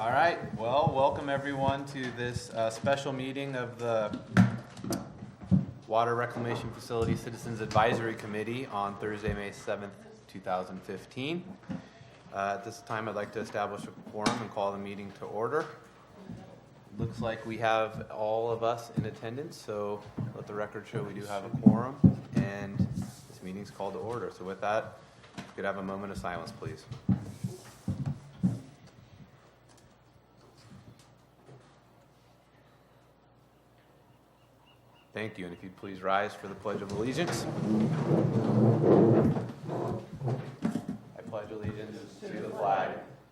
All right, well, welcome everyone to this special meeting of the Water Reclamation Facility Citizens Advisory Committee on Thursday, May 7th, 2015. At this time, I'd like to establish a quorum and call the meeting to order. Looks like we have all of us in attendance, so let the record show we do have a quorum, and this meeting's called to order. So with that, we could have a moment of silence, please. Thank you, and if you'd please rise for the Pledge of Allegiance. I pledge allegiance to the flag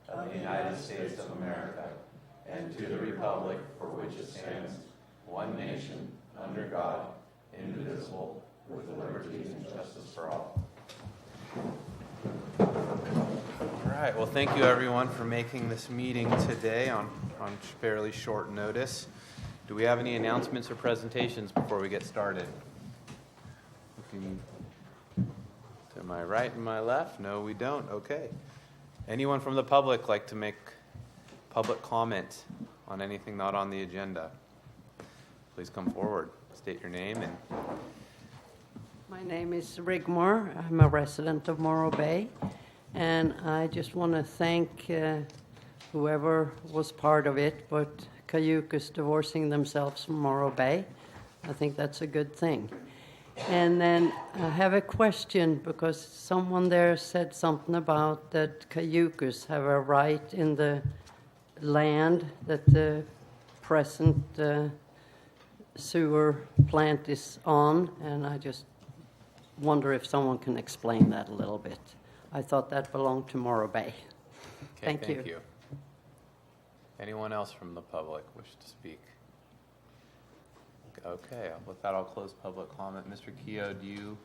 of the United States of America and to the republic for which it stands, one nation, under God, indivisible, with liberty and justice for all. All right, well, thank you everyone for making this meeting today on fairly short notice. Do we have any announcements or presentations before we get started? Looking to my right and my left? No, we don't. Okay. Anyone from the public like to make public comment on anything not on the agenda? Please come forward. State your name. And my name is Rigmore. I'm a resident of Morro Bay, and I just want to thank whoever was part of it, but Cayucos divorcing themselves from Morro Bay. I think that's a good thing. And then I have a question, because someone there said something about that Cayucos have a right in the land that the present sewer plant is on, and I just wonder if someone can explain that a little bit. I thought that belonged to Morro Bay. okay, Thank you. Anyone else from the public wish to speak? Okay, with that, I'll close public comment. Mr. Keogh, do you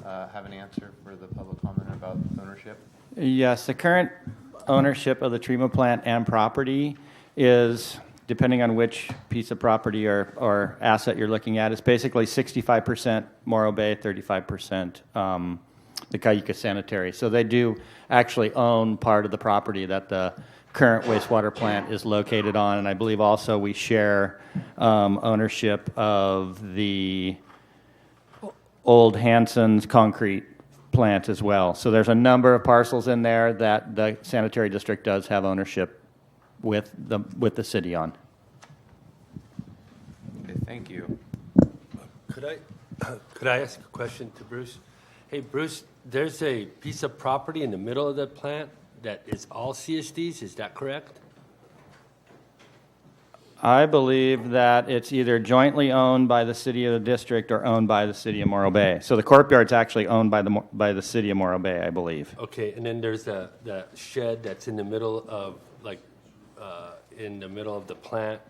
have an answer for the public comment about ownership? Yes, the current ownership of the treatment plant and property is, depending on which piece of property or asset you're looking at, it's basically 65% Morro Bay, 35% the Cayucos Sanitary. So they do actually own part of the property that the current wastewater plant is located on, and I believe also we share ownership of the old Hanson's concrete plant as well. So there's a number of parcels in there that the sanitary district does have ownership with the city on. Okay, thank you. Could I ask a question to Bruce? Hey, Bruce, there's a piece of property in the middle of the plant that is all CSDs, is that correct? I believe that it's either jointly owned by the city of the district or owned by the city of Morro Bay. So the courtyard's actually owned by the city of Morro Bay, I believe. Okay, and then there's the shed that's in the middle of, in the middle of the plant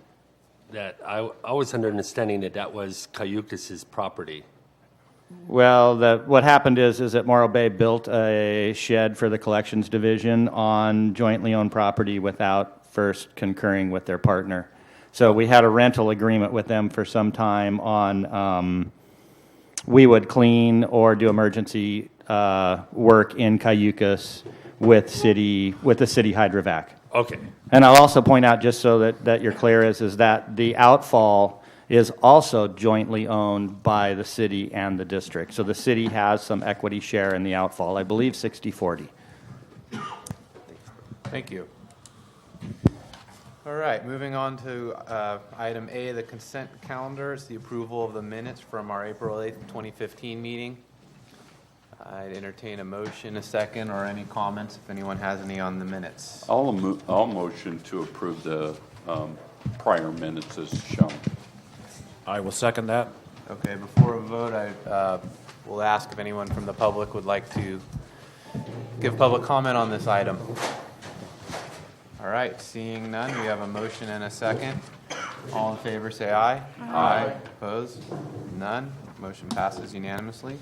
that I was under understanding that was Cayucos' property. Well, what happened is that Morro Bay built a shed for the collections division on jointly owned property without first concurring with their partner. So we had a rental agreement with them for some time on we would clean or do emergency work in Cayucos with the city hydrovac. Okay. And I'll also point out, just so that you're clear, is that the outfall is also jointly owned by the city and the district. So the city has some equity share in the outfall, I believe 60-40. Thank you. All right, moving on to item A, the consent calendar. It's the approval of the minutes from our April 8th, 2015 meeting. I'd entertain a motion, a second, or any comments if anyone has any on the minutes. I'll motion to approve the prior minutes as shown. I will second that. Okay, before a vote, I will ask if anyone from the public would like to give public comment on this item. All right, seeing none, we have a motion and a second. All in favor, say aye. Aye. Opposed? None. Motion passes unanimously.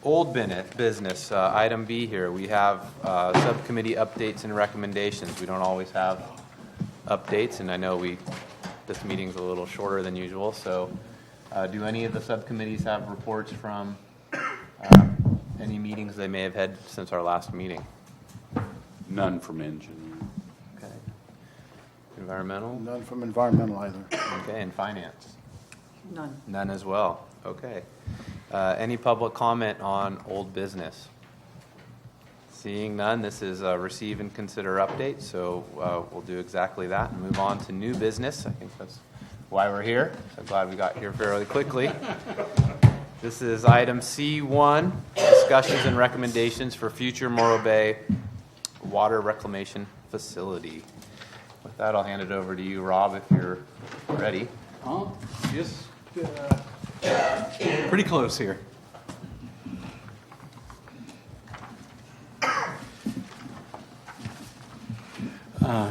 Old business, item B here. We have subcommittee updates and recommendations. We don't always have updates, and I know this meeting's a little shorter than usual, so do any of the subcommittees have reports from any meetings they may have had since our last meeting? None from engineering. Okay. Environmental? None from environmental either. Okay, and finance? None. None as well. Okay. Any public comment on old business? Seeing none, this is a receive and consider update, so we'll do exactly that and move on to new business. I think that's why we're here. So glad we got here fairly quickly. This is item C1, discussions and recommendations for future Morro Bay water reclamation facility. With that, I'll hand it over to you, Rob, if you're ready. Just pretty close here.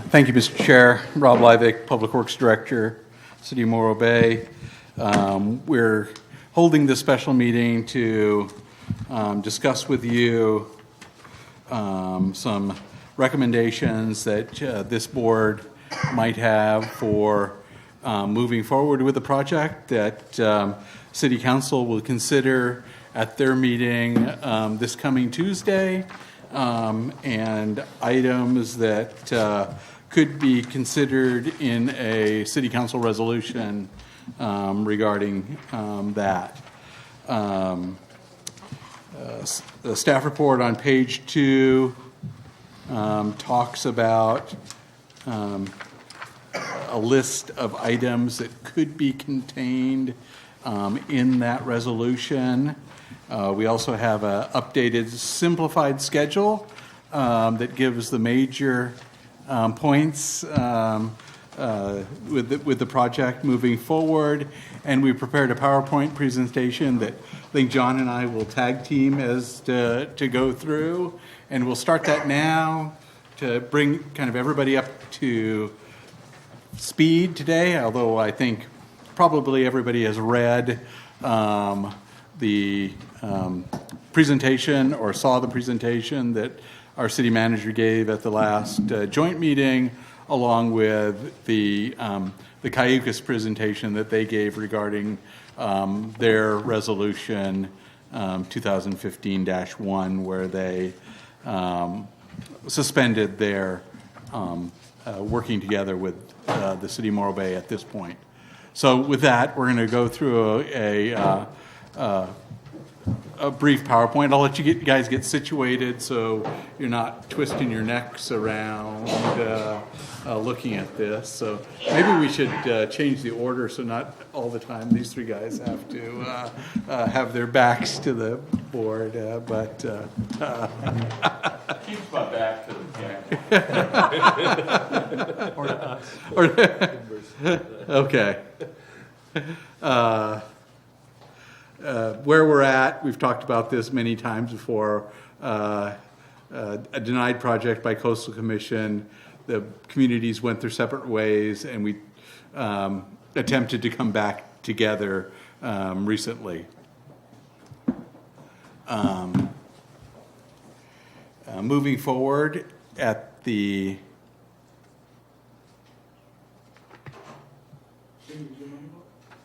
Thank you, Mr. Chair. Rob Livick, Public Works Director, City of Morro Bay. We're holding this special meeting to discuss with you some recommendations that this board might have for moving forward with the project that City Council will consider at their meeting this coming Tuesday, and items that could be considered in a City Council resolution regarding that. The staff report on page 2 talks about a list of items that could be contained in that resolution. We also have an updated simplified schedule that gives the major points with the project moving forward. And we prepared a PowerPoint presentation that I think John and I will tag team as to go through. And we'll start that now to bring kind of everybody up to speed today, although I think probably everybody has read the presentation or saw the presentation that our city manager gave at the last joint meeting, along with the Cayucas presentation that they gave regarding their resolution 2015-1, where they suspended their working together with the City of Morro Bay at this point. So with that, we're going to go through a brief PowerPoint. I'll let you guys get situated so you're not twisting your necks around looking at this. So maybe we should change the order so not all the time these three guys have to have their backs to the board. Keeps my back to the camera. Or to us. Okay. Where we're at, we've talked about this many times before. A denied project by Coastal Commission. The communities went their separate ways, and we attempted to come back together recently. Moving forward at the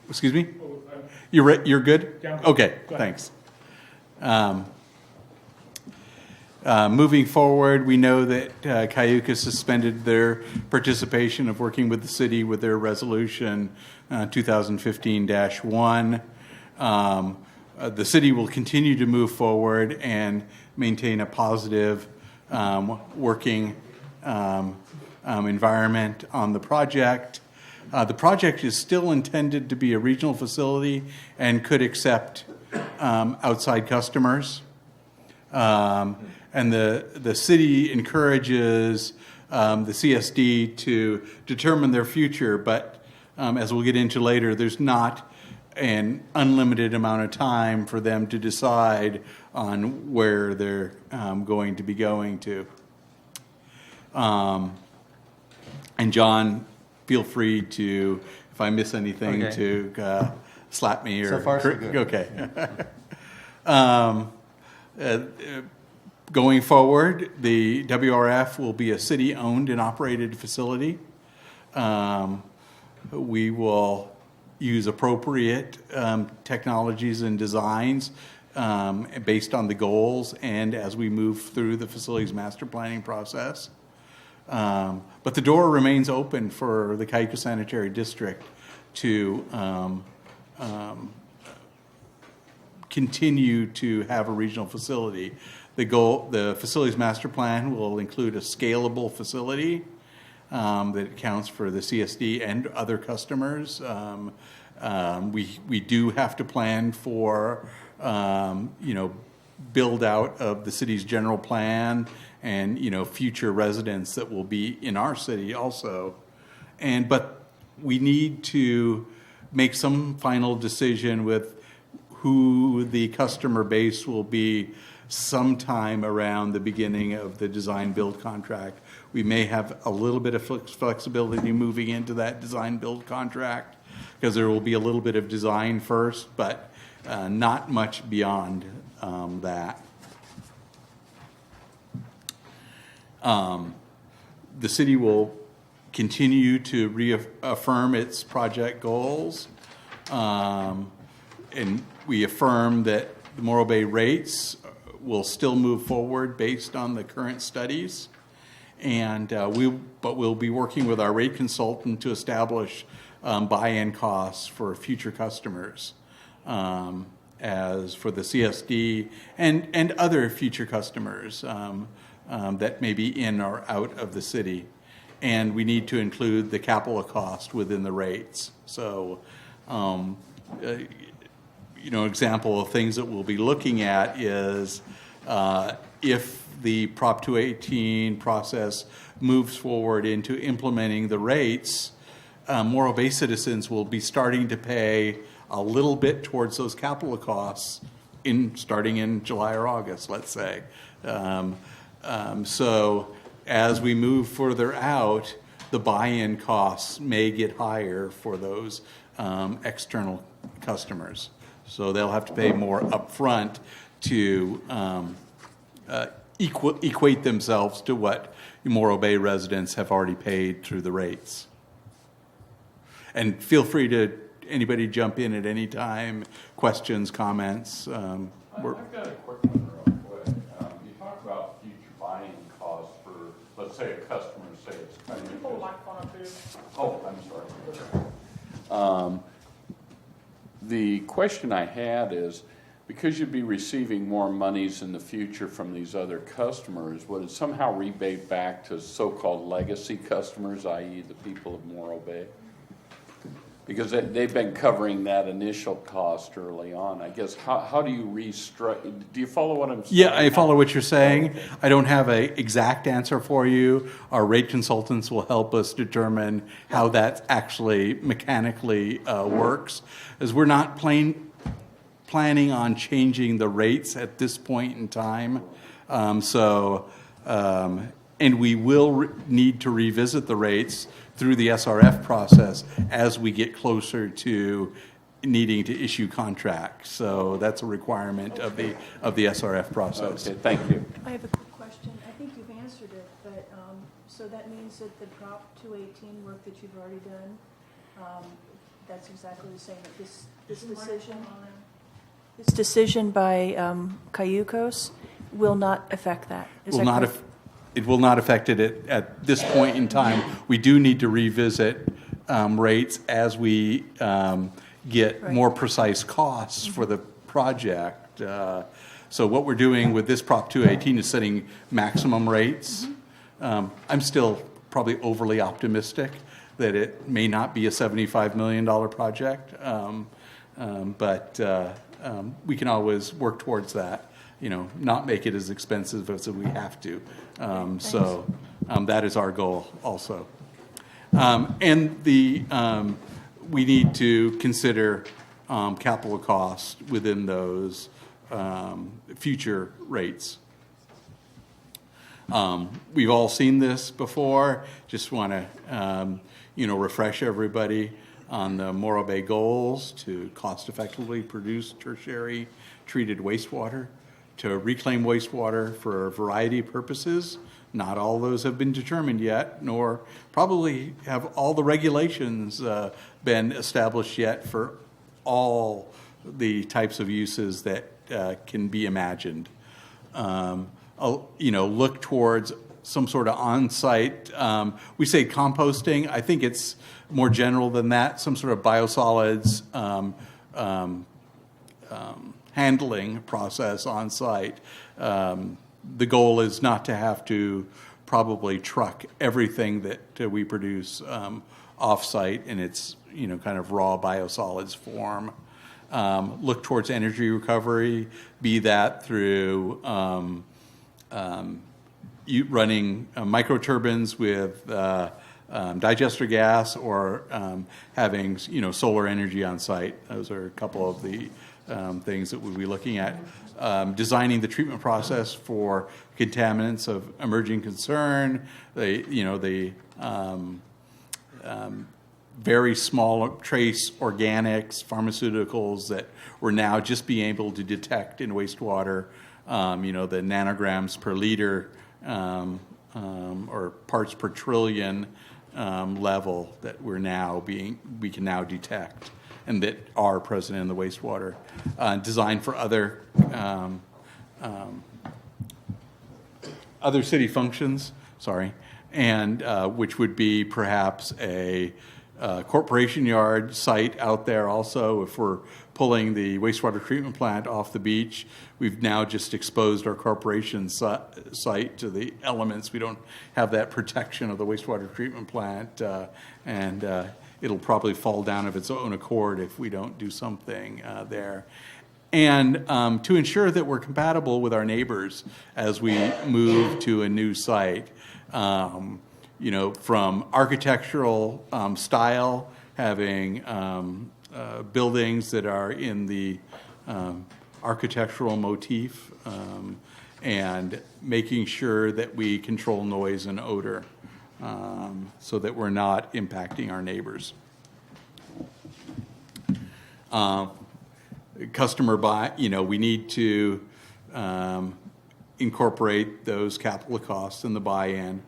excuse me? You're good? Okay, thanks. Moving forward, we know that Cayucas suspended their participation of working with the city with their resolution 2015-1. The city will continue to move forward and maintain a positive working environment on the project. The project is still intended to be a regional facility and could accept outside customers. And the city encourages the CSD to determine their future, but as we'll get into later, there's not an unlimited amount of time for them to decide on where they're going to be going to. And John, feel free to, if I miss anything, to slap me or. So far, so good. Okay. Going forward, the WRF will be a city-owned and operated facility. We will use appropriate technologies and designs based on the goals and as we move through the facilities master planning process. But the door remains open for the Cayuga Sanitary District to continue to have a regional facility. The facilities master plan will include a scalable facility that accounts for the CSD and other customers. We do have to plan for, build out of the city's general plan and, future residents that will be in our city also. But we need to make some final decision with who the customer base will be sometime around the beginning of the design-build contract. We may have a little bit of flexibility moving into that design-build contract because there will be a little bit of design first, but not much beyond that. The city will continue to reaffirm its project goals, and we affirm that the Morro Bay rates will still move forward based on the current studies. And we'll be working with our rate consultant to establish buy-in costs for future customers, as for the CSD and other future customers that may be in or out of the city. And we need to include the capital cost within the rates. So, example of things that we'll be looking at is if the Prop 218 process moves forward into implementing the rates, Morro Bay citizens will be starting to pay a little bit towards those capital costs starting in July or August, let's say. So as we move further out, the buy-in costs may get higher for those external customers. So they'll have to pay more upfront to equate themselves to what Morro Bay residents have already paid through the rates. And feel free to anybody jump in at any time, questions, comments. I've got a quick one real quick. You talk about future buying costs for, let's say, a customer, say it's kind of. Oh, I'm sorry. The question I had is, because you'd be receiving more monies in the future from these other customers, would it somehow rebate back to so-called legacy customers, i.e. the people of Morro Bay? Because they've been covering that initial cost early on. I guess, how do you restructure? Do you follow what I'm saying? Yeah, I follow what you're saying. Okay. I don't have an exact answer for you. Our rate consultants will help us determine how that actually mechanically works, as we're not planning on changing the rates at this point in time. And we will need to revisit the rates through the SRF process as we get closer to needing to issue contracts. So that's a requirement of the SRF process. Okay, thank you. I have a quick question. I think you've answered it, but so that means that the Prop 218 work that you've already done, that's exactly the same. That this decision by Cayucos will not affect that. It will not affect it at this point in time. We do need to revisit rates as we get more precise costs for the project. So what we're doing with this Prop 218 is setting maximum rates. I'm still probably overly optimistic that it may not be a $75 million project, but we can always work towards that. Not make it as expensive as we have to. That is our goal also. And we need to consider capital costs within those future rates. We've all seen this before. Just want to refresh everybody on the Morro Bay goals to cost effectively produce tertiary treated wastewater, to reclaim wastewater for a variety of purposes. Not all those have been determined yet, nor probably have all the regulations been established yet for all the types of uses that can be imagined. Look towards some sort of on-site, we say composting, I think it's more general than that, some sort of biosolids handling process on-site. The goal is not to have to probably truck everything that we produce off-site in its, kind of raw biosolids form. Look towards energy recovery, be that through running microturbines with digester gas or having, solar energy on site. Those are a couple of the things that we'll be looking at. Designing the treatment process for contaminants of emerging concern, the very small trace organics, pharmaceuticals that we're now just being able to detect in wastewater, the nanograms per liter or parts per trillion level that we can now detect and that are present in the wastewater. Designed for other city functions, and which would be perhaps a corporation yard site out there also. If we're pulling the wastewater treatment plant off the beach, we've now just exposed our corporation site to the elements. We don't have that protection of the wastewater treatment plant, and it'll probably fall down of its own accord if we don't do something there. And to ensure that we're compatible with our neighbors as we move to a new site, from architectural style, having buildings that are in the architectural motif, and making sure that we control noise and odor so that we're not impacting our neighbors. We need to incorporate those capital costs in the buy-in,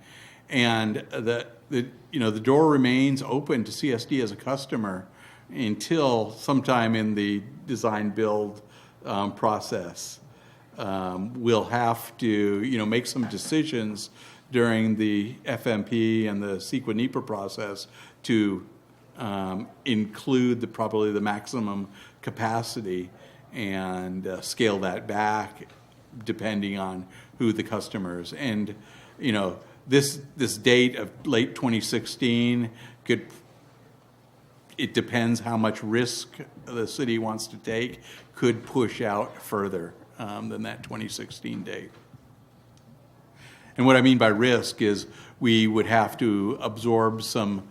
and the door remains open to CSD as a customer until sometime in the design build process. We'll have to make some decisions during the FMP and the CEQA NEPA process to include probably the maximum capacity and scale that back depending on who the customers. And this date of late 2016 it depends how much risk the city wants to take, could push out further than that 2016 date. And what I mean by risk is we would have to absorb some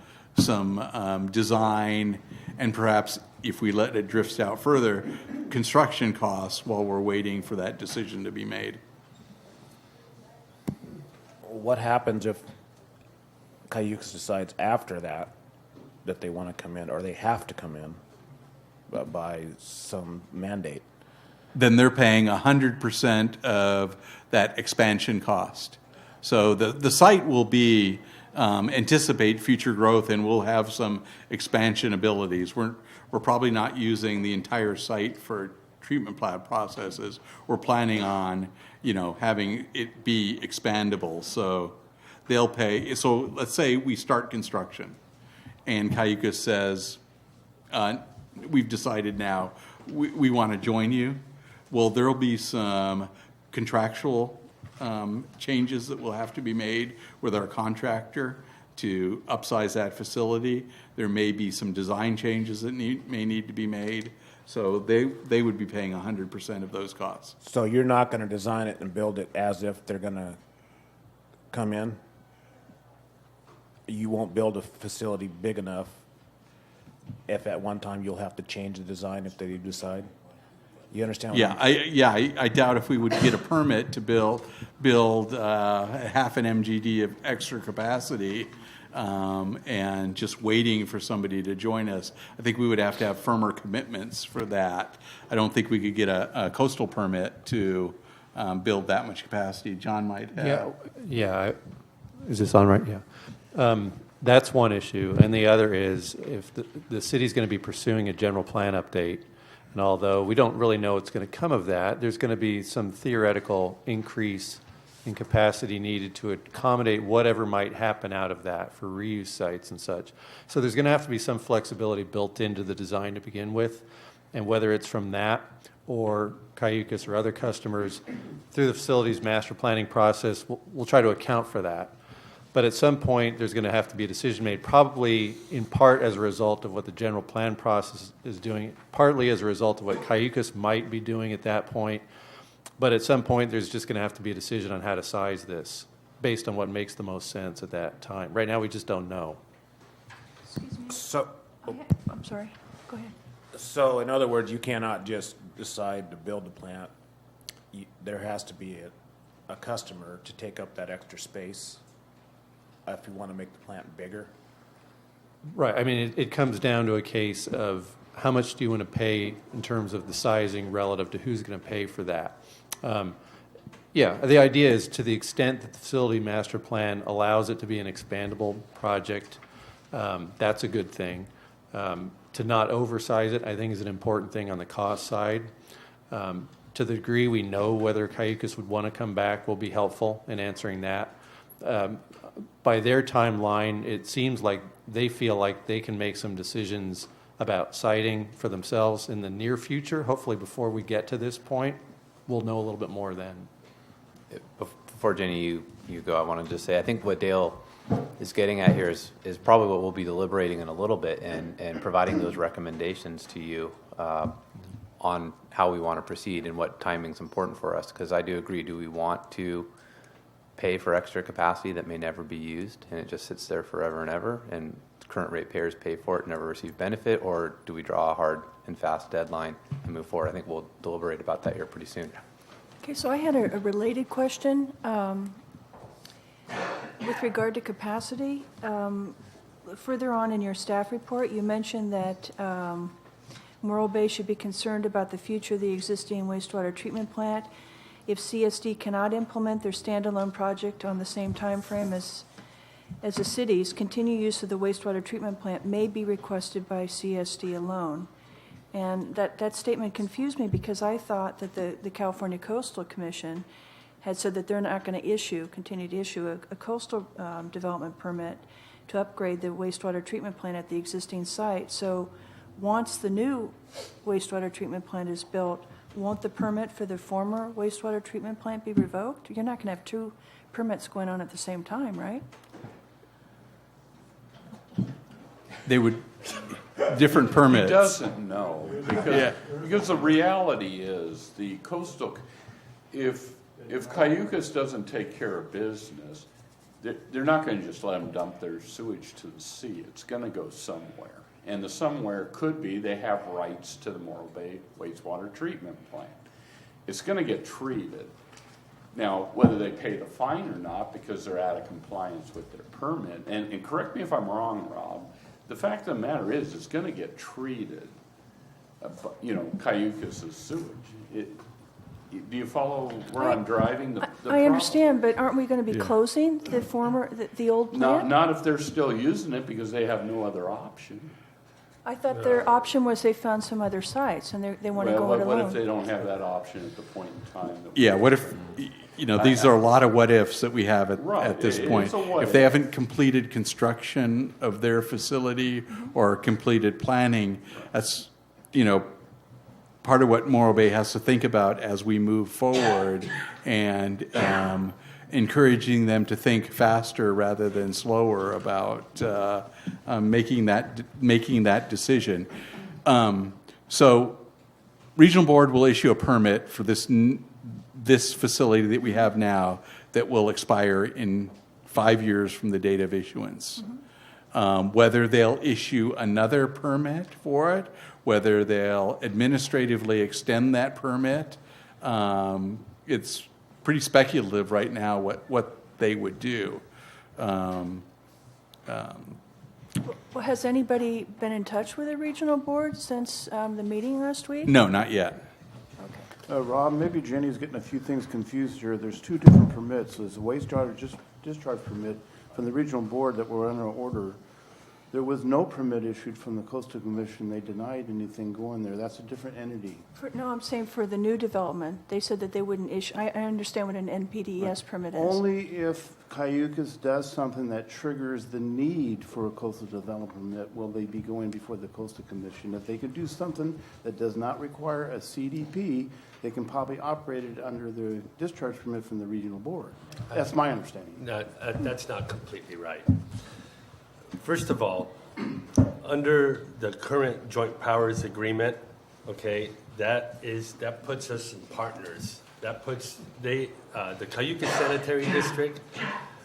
design and perhaps, if we let it drift out further, construction costs while we're waiting for that decision to be made. What happens if Cayucas decides after that they want to come in, or they have to come in by some mandate? Then they're paying 100% of that expansion cost. So the site will be anticipate future growth, and we'll have some expansion abilities. We're probably not using the entire site for treatment plant processes. We're planning on having it be expandable. So they'll pay. So let's say we start construction, and Cayucas says, we've decided now we want to join you. Well, there will be some contractual changes that will have to be made with our contractor to upsize that facility. There may be some design changes that may need to be made. So they would be paying 100% of those costs. So you're not going to design it and build it as if they're going to come in? You won't build a facility big enough if at one time you'll have to change the design if they decide? You understand what I doubt if we would get a permit to build half an MGD of extra capacity and just waiting for somebody to join us. I think we would have to have firmer commitments for that. I don't think we could get a coastal permit to build that much capacity. John might have. Yeah. Is this on right? Yeah. That's one issue. And the other is if the city's going to be pursuing a general plan update, and although we don't really know what's going to come of that, there's going to be some theoretical increase in capacity needed to accommodate whatever might happen out of that for reuse sites and such. So there's going to have to be some flexibility built into the design to begin with, and whether it's from that or Cayucas or other customers through the facilities master planning process, we'll try to account for that. But at some point, there's going to have to be a decision made, probably in part as a result of what the general plan process is doing, partly as a result of what Cayucas might be doing at that point. But at some point, there's just going to have to be a decision on how to size this based on what makes the most sense at that time. Right now, we just don't know. Excuse me. So, I'm sorry. Go ahead. so in other words, you cannot just decide to build a plant. There has to be a customer to take up that extra space if you want to make the plant bigger. Right. I mean, it comes down to a case of how much do you want to pay in terms of the sizing relative to who's going to pay for that. Yeah, the idea is to the extent that the facility master plan allows it to be an expandable project, that's a good thing. To not oversize it, I think, is an important thing on the cost side. To the degree we know whether Cayucas would want to come back will be helpful in answering that. By their timeline, it seems like they feel like they can make some decisions about siting for themselves in the near future. Hopefully before we get to this point, we'll know a little bit more then. Before Jenny, you go, I want to just say, I think what Dale is getting at here is probably what we'll be deliberating in a little bit and providing those recommendations to you on how we want to proceed and what timing is important for us. Because I do agree, do we want to pay for extra capacity that may never be used and it just sits there forever and ever and current ratepayers pay for it and never receive benefit, or do we draw a hard and fast deadline and move forward? I think we'll deliberate about that here pretty soon. Okay, so I had a related question with regard to capacity. Further on in your staff report, you mentioned that Morro Bay should be concerned about the future of the existing wastewater treatment plant if CSD cannot implement their standalone project on the same time frame as the cities. Continued use of the wastewater treatment plant may be requested by CSD alone. And that statement confused me because I thought that the California Coastal Commission had said that they're not going to continue to issue a coastal development permit to upgrade the wastewater treatment plant at the existing site. So once the new wastewater treatment plant is built, won't the permit for the former wastewater treatment plant be revoked? You're not going to have two permits going on at the same time, right? They would, different permits. He doesn't know, because the reality is, the coastal, if Cayucas doesn't take care of business, they're not going to just let them dump their sewage to the sea. It's going to go somewhere. And the somewhere could be they have rights to the Morro Bay wastewater treatment plant. It's going to get treated. Now, whether they pay the fine or not because they're out of compliance with their permit, and correct me if I'm wrong, Rob, the fact of the matter is it's going to get treated, Cayucas' sewage. Do you follow where I'm driving? The I understand, but aren't we going to be closing the old plant? Not if they're still using it because they have no other option. I thought their option was they found some other sites and they want to go it alone. What if they don't have that option at the point in time? What if, these are a lot of what ifs that we have at this point. If they haven't completed construction of their facility or completed planning, that's, part of what Morro Bay has to think about as we move forward and encouraging them to think faster rather than slower about making that decision. So Regional Board will issue a permit for this facility that we have now that will expire in 5 years from the date of issuance. Whether they'll issue another permit for it, whether they'll administratively extend that permit, it's pretty speculative right now what they would do. Well, has anybody been in touch with the regional board since the meeting last week? No, not yet. Rob, maybe Jenny's getting a few things confused here. There's two different permits. There's a wastewater discharge permit from the regional board that we're under order There was no permit issued from the Coastal Commission. They denied anything going there. That's a different entity. No, I'm saying for the new development, they said that they wouldn't issue, I understand what an NPDES permit is. Only if Cayucas does something that triggers the need for a coastal development permit will they be going before the Coastal Commission. If they could do something that does not require a CDP, they can probably operate it under the discharge permit from the regional board. That's my understanding. No, that's not completely right. First of all, under the current joint powers agreement, okay, that puts us in partners. That puts the Cayucas Sanitary District.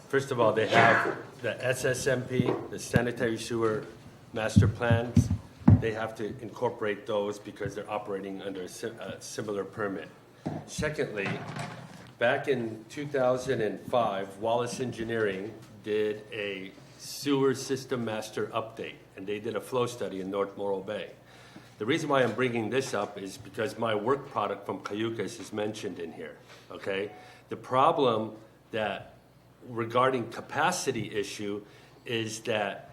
First of all, they have the SSMP, the Sanitary Sewer Master Plans. They have to incorporate those because they're operating under a similar permit. Secondly, back in 2005, Wallace Engineering did a sewer system master update, and they did a flow study in North Morro Bay. The reason why I'm bringing this up is because my work product from Cayucas is mentioned in here, okay? The problem that regarding capacity issue is that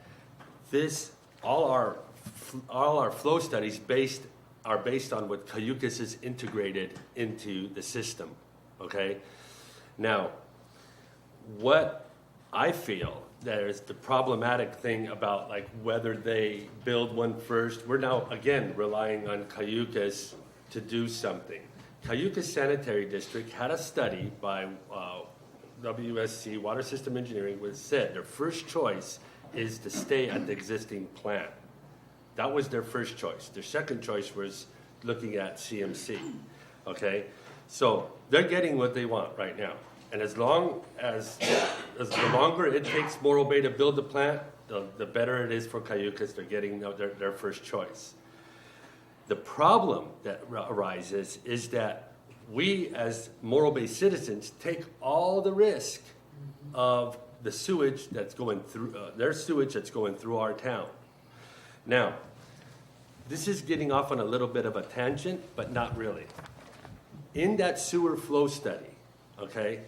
all our flow studies are based on what Cayucas is integrated into the system, okay? Now, what I feel there's the problematic thing about like whether they build one first. We're now again relying on Cayucas to do something. Cayucas Sanitary District had a study by WSC, Water System Engineering, which said their first choice is to stay at the existing plant. That was their first choice. Their second choice was looking at CMC, okay? So they're getting what they want right now. And as long as the longer it takes Morro Bay to build the plant, the better it is for Cayucas. They're getting their first choice. The problem that arises is that we, as Morro Bay citizens, take all the risk of the sewage that's going through their sewage that's going through our town. Now, this is getting off on a little bit of a tangent, but not really. In that sewer flow study, okay,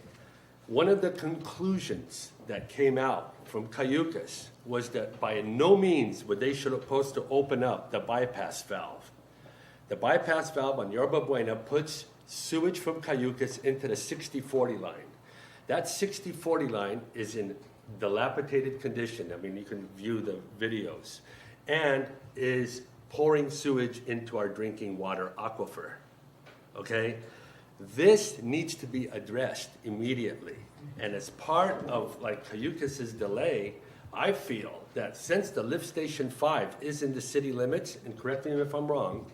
one of the conclusions that came out from Cayucas was that by no means were they supposed to open up the bypass valve. The bypass valve on Yerba Buena puts sewage from Cayucas into the 60-40 line. That 60-40 line is in dilapidated condition. I mean, you can view the videos, and is pouring sewage into our drinking water aquifer, okay? This needs to be addressed immediately. And as part of like Cayucas' delay, I feel that since the lift station 5 is in the city limits, and correct me if I'm wrong,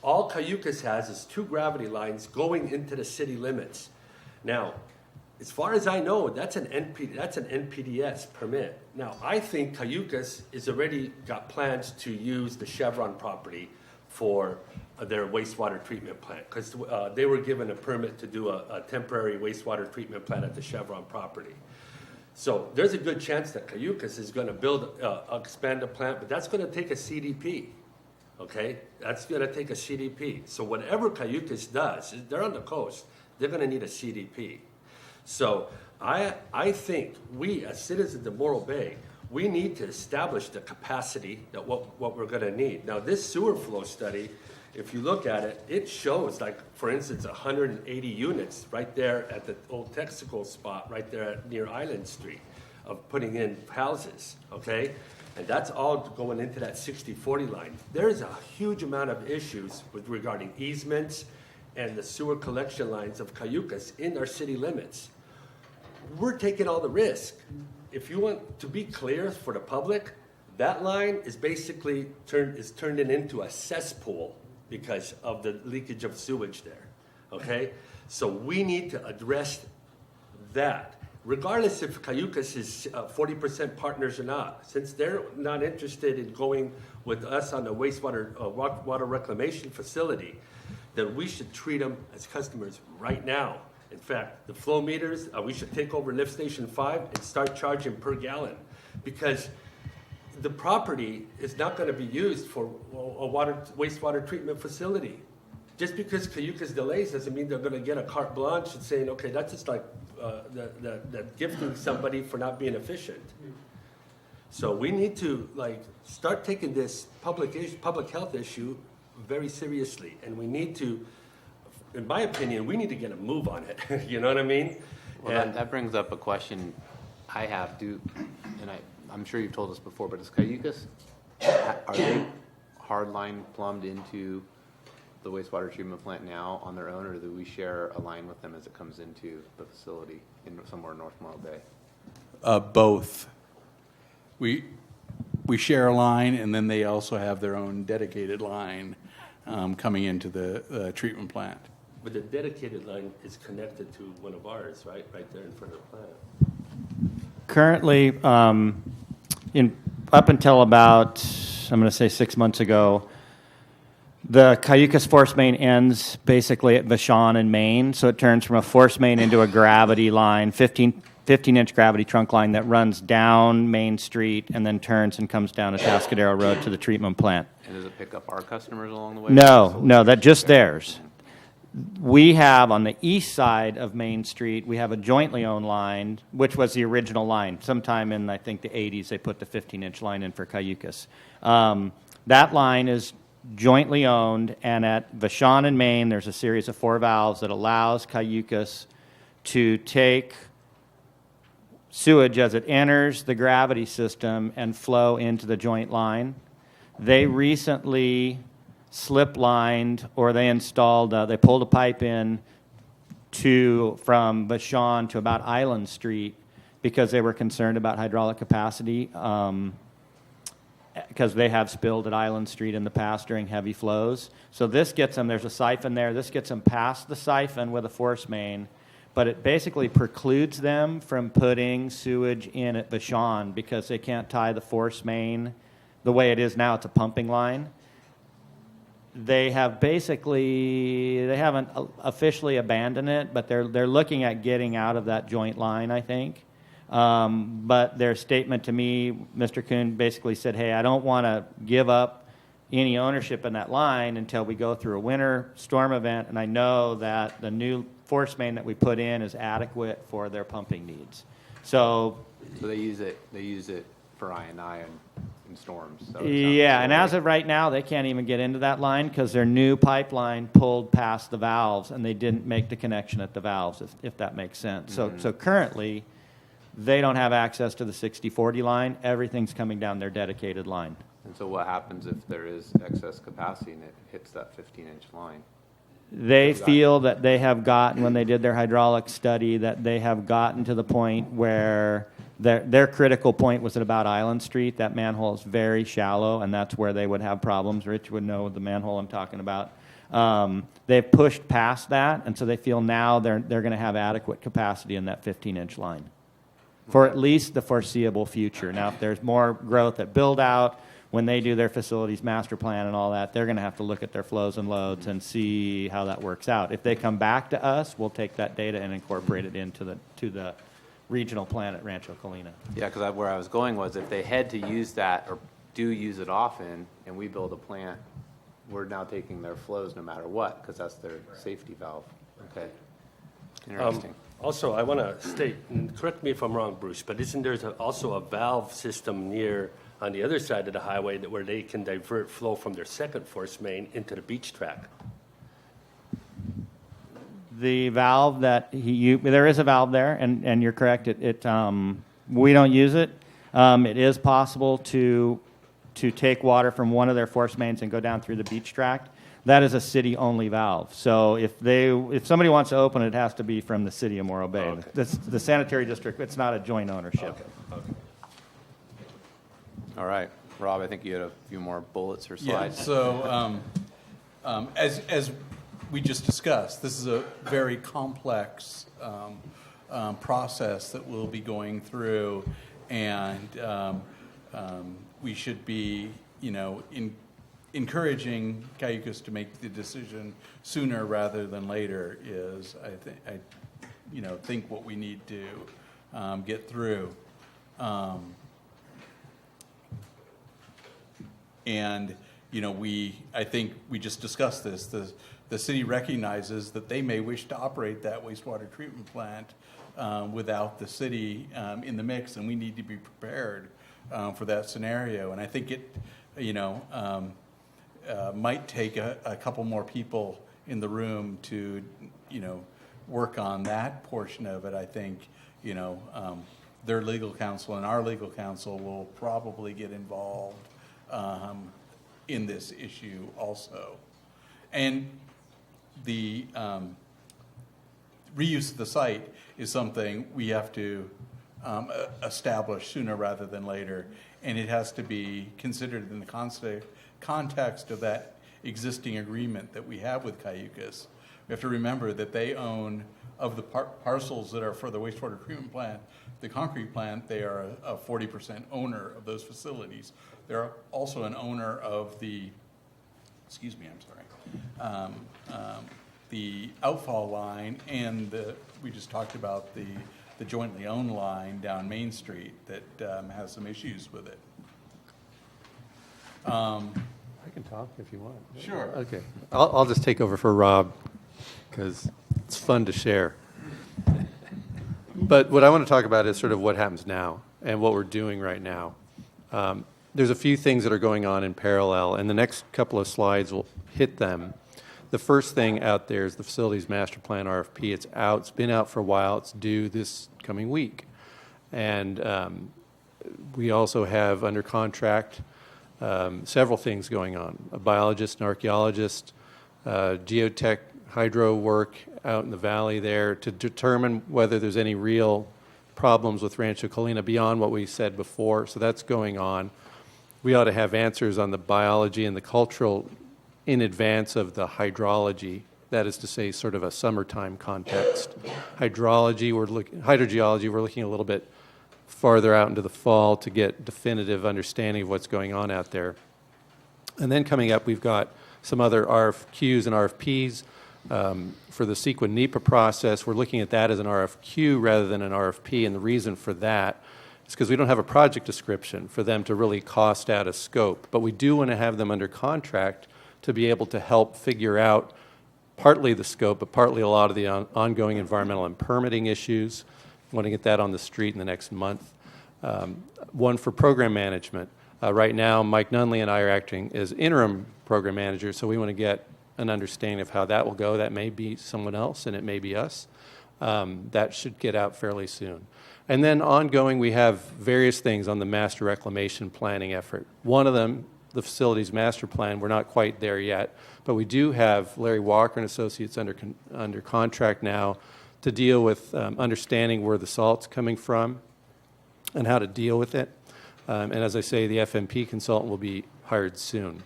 all Cayucas has is 2 gravity lines going into the city limits. Now, as far as I know, that's an NPDES permit. Now, I think Cayucas is already got plans to use the Chevron property for their wastewater treatment plant, because they were given a permit to do a temporary wastewater treatment plant at the Chevron property. So there's a good chance that Cayucas is going to expand a plant, but that's going to take a CDP, okay? That's going to take a CDP. So whatever Cayucas does, they're on the coast, they're going to need a CDP. So I think we, as citizens of Morro Bay, we need to establish the capacity that what we're going to need. Now, this sewer flow study, if you look at it, it shows, like, for instance, 180 units right there at the old Texaco spot, right there near Island Street, of putting in houses, okay? And that's all going into that 60-40 line. There's a huge amount of issues with regarding easements and the sewer collection lines of Cayucas in our city limits. We're taking all the risk. If you want to be clear for the public, that line is basically turned into a cesspool because of the leakage of sewage there, okay? So we need to address that, regardless if Cayucas is 40% partners or not. Since they're not interested in going with us on the wastewater water reclamation facility, then we should treat them as customers right now. In fact, the flow meters, we should take over lift station 5 and start charging per gallon, because the property is not going to be used for a wastewater treatment facility. Just because Cayucas delays doesn't mean they're going to get a carte blanche and saying, okay, that's just like the gifting somebody for not being efficient. So we need to start taking this public health issue very seriously, and we need to, in my opinion, we need to get a move on it. You know what I mean? Well, that brings up a question I have, and I'm sure you've told us before, but is Cayucas, are they hardline plumbed into the wastewater treatment plant now on their own, or do we share a line with them as it comes into the facility somewhere in North Morro Bay? Both. We share a line, and then they also have their own dedicated line coming into the treatment plant. But the dedicated line is connected to one of ours, right there in front of the plant. Currently, up until about, I'm going to say 6 months ago, the Cayucas force main ends basically at Vashon and Main, so it turns from a force main into a gravity line, 15-inch gravity trunk line that runs down Main Street and then turns and comes down Atascadero Road to the treatment plant. And does it pick up our customers along the way? No, that's just theirs. We have, on the east side of Main Street, we have a jointly owned line, which was the original line. Sometime in, I think, the 80s, they put the 15-inch line in for Cayucas. That line is jointly owned, and at Vashon and Main, there's a series of 4 valves that allows Cayucas to take sewage as it enters the gravity system and flow into the joint line. They recently slip-lined, or they installed, they pulled a pipe in from Vashon to about Island Street because they were concerned about hydraulic capacity, because they have spilled at Island Street in the past during heavy flows. So this gets them, there's a siphon there, this gets them past the siphon with a force main, but it basically precludes them from putting sewage in at Vashon because they can't tie the force main the way it is now. It's a pumping line. They haven't officially abandoned it, but they're looking at getting out of that joint line, I think. But their statement to me, Mr. Kuhn basically said, hey, I don't want to give up any ownership in that line until we go through a winter storm event, and I know that the new force main that we put in is adequate for their pumping needs. So they use it for I&I in storms. So yeah, and as of right now, they can't even get into that line because their new pipeline pulled past the valves, and they didn't make the connection at the valves, if that makes sense. Mm-hmm. So currently, they don't have access to the 60/40 line. Everything's coming down their dedicated line. And so what happens if there is excess capacity and it hits that 15-inch line? They feel that they have gotten, when they did their hydraulic study, that they have gotten to the point where their critical point was at about Island Street. That manhole is very shallow, and that's where they would have problems. Rich would know the manhole I'm talking about. They've pushed past that, and so they feel now they're going to have adequate capacity in that 15-inch line for at least the foreseeable future. Now, if there's more growth at build-out, when they do their facilities master plan and all that, they're going to have to look at their flows and loads and see how that works out. If they come back to us, we'll take that data and incorporate it into the regional plan at Rancho Colina. Yeah, because where I was going was if they had to use that or do use it often and we build a plant, we're now taking their flows no matter what because that's their safety valve. Okay. Interesting. Also, I want to state, and correct me if I'm wrong, Bruce, but isn't there also a valve system near on the other side of the highway where they can divert flow from their second force main into the beach track? The valve that there is a valve there, and you're correct. We don't use it. It is possible to take water from one of their force mains and go down through the beach tract. That is a city-only valve. So if somebody wants to open it, it has to be from the city of Morro Bay. Okay. The sanitary district. It's not a joint ownership. Okay. All right. Rob, I think you had a few more bullets or slides. Yeah, so as we just discussed, this is a very complex process that we'll be going through, and we should be, encouraging Cayucas to make the decision sooner rather than later is, I think what we need to get through. And I think we just discussed this. The city recognizes that they may wish to operate that wastewater treatment plant without the city in the mix, and we need to be prepared for that scenario. And I think it, might take a couple more people in the room to, work on that portion of it. I think, their legal counsel and our legal counsel will probably get involved in this issue also. And the reuse of the site is something we have to establish sooner rather than later, and it has to be considered in the context of that existing agreement that we have with Cayucas. We have to remember that they own, of the parcels that are for the wastewater treatment plant, the concrete plant, they are a 40% owner of those facilities. They're also an owner of the, the outfall line, and we just talked about the jointly owned line down Main Street that has some issues with it. I can talk if you want. Sure. Okay. I'll just take over for Rob because it's fun to share. But what I want to talk about is sort of what happens now and what we're doing right now. There's a few things that are going on in parallel, and the next couple of slides will hit them. The first thing out there is the Facilities Master Plan RFP. It's out. It's been out for a while. It's due this coming week. And we also have under contract several things going on. A biologist, an archaeologist, geotech, hydro work out in the valley there to determine whether there's any real problems with Rancho Colina beyond what we said before. So that's going on. We ought to have answers on the biology and the cultural in advance of the hydrology. That is to say, sort of a summertime context. Hydrology, hydrogeology, we're looking a little bit farther out into the fall to get definitive understanding of what's going on out there. And then coming up, we've got some other RFQs and RFPs. For the CEQA NEPA process, we're looking at that as an RFQ rather than an RFP, and the reason for that is because we don't have a project description for them to really cost out a scope. But we do want to have them under contract to be able to help figure out partly the scope, but partly a lot of the ongoing environmental and permitting issues. We want to get that on the street in the next month. One for program management. Right now, Mike Nunley and I are acting as interim program managers, so we want to get an understanding of how that will go. That may be someone else, and it may be us. That should get out fairly soon. And then ongoing, we have various things on the master reclamation planning effort. One of them, the Facilities Master Plan, we're not quite there yet, but we do have Larry Walker and Associates under contract now to deal with understanding where the salt's coming from and how to deal with it. And as I say, the FMP consultant will be hired soon.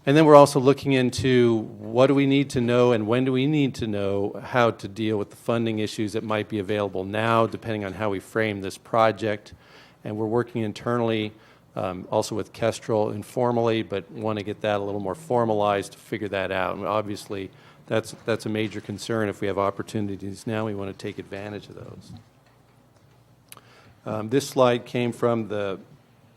And then we're also looking into what do we need to know and when do we need to know how to deal with the funding issues that might be available now, depending on how we frame this project. And we're working internally, also with Kestrel informally, but want to get that a little more formalized to figure that out. And obviously, that's a major concern. If we have opportunities now, we want to take advantage of those. This slide came from the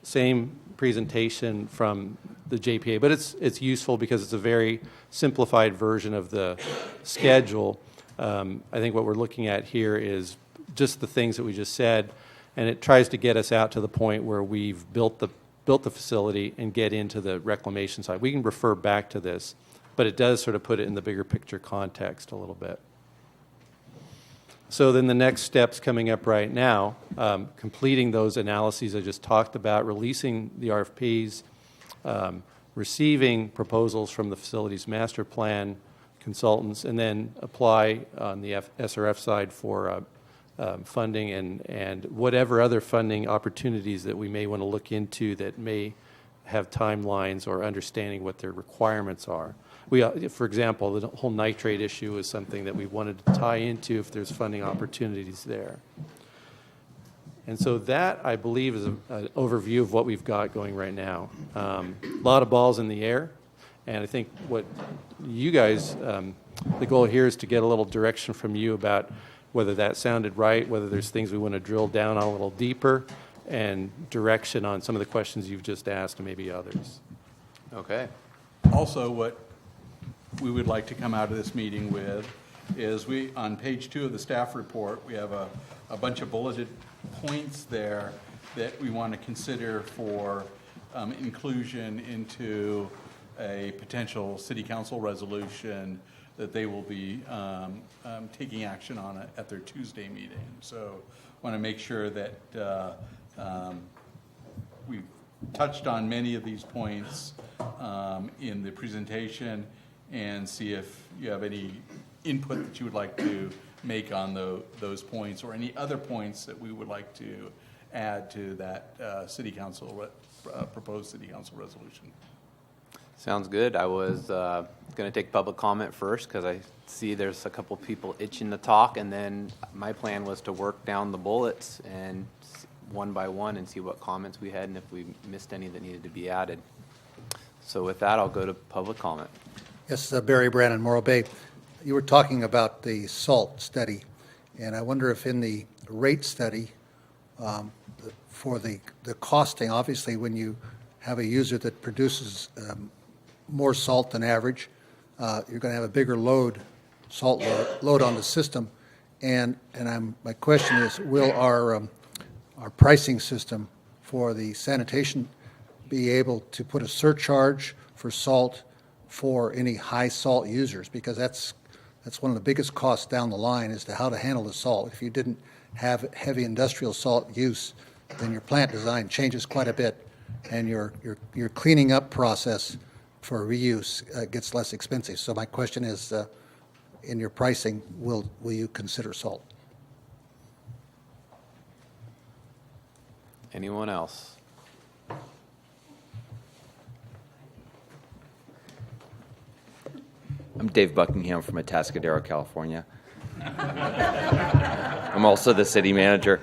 same presentation from the JPA, but it's useful because it's a very simplified version of the schedule. I think what we're looking at here is just the things that we just said, and it tries to get us out to the point where we've built the facility and get into the reclamation side. We can refer back to this, but it does sort of put it in the bigger picture context a little bit. So then the next steps coming up right now, completing those analyses I just talked about, releasing the RFPs, receiving proposals from the Facilities Master Plan consultants, and then apply on the SRF side for funding and whatever other funding opportunities that we may want to look into that may have timelines or understanding what their requirements are. For example, the whole nitrate issue is something that we wanted to tie into if there's funding opportunities there. And so that, I believe, is an overview of what we've got going right now. A lot of balls in the air, and I think what you guys, the goal here is to get a little direction from you about whether that sounded right, whether there's things we want to drill down on a little deeper, and direction on some of the questions you've just asked and maybe others. Okay. Also, what we would like to come out of this meeting with is on page 2 of the staff report, we have a bunch of bulleted points there that we want to consider for inclusion into a potential city council resolution that they will be taking action on it at their Tuesday meeting. So want to make sure that we've touched on many of these points in the presentation and see if you have any input that you would like to make on those points or any other points that we would like to add to that city council proposed city council resolution. Sounds good. I was going to take public comment first because I see there's a couple people itching to talk, and then my plan was to work down the bullets and one by one and see what comments we had and if we missed any that needed to be added. So with that, I'll go to public comment. Yes, Barry Brannon, Morro Bay. You were talking about the SALT study, and I wonder if in the rate study for the costing, obviously when you have a user that produces more salt than average, you're going to have a bigger salt load on the system. And my question is, will our pricing system for the sanitation be able to put a surcharge for salt for any high salt users? Because that's one of the biggest costs down the line, is to how to handle the salt. If you didn't have heavy industrial salt use, then your plant design changes quite a bit, and your cleaning up process for reuse gets less expensive. So my question is, in your pricing, will you consider salt? Anyone else? I'm Dave Buckingham from Atascadero, California. I'm also the city manager.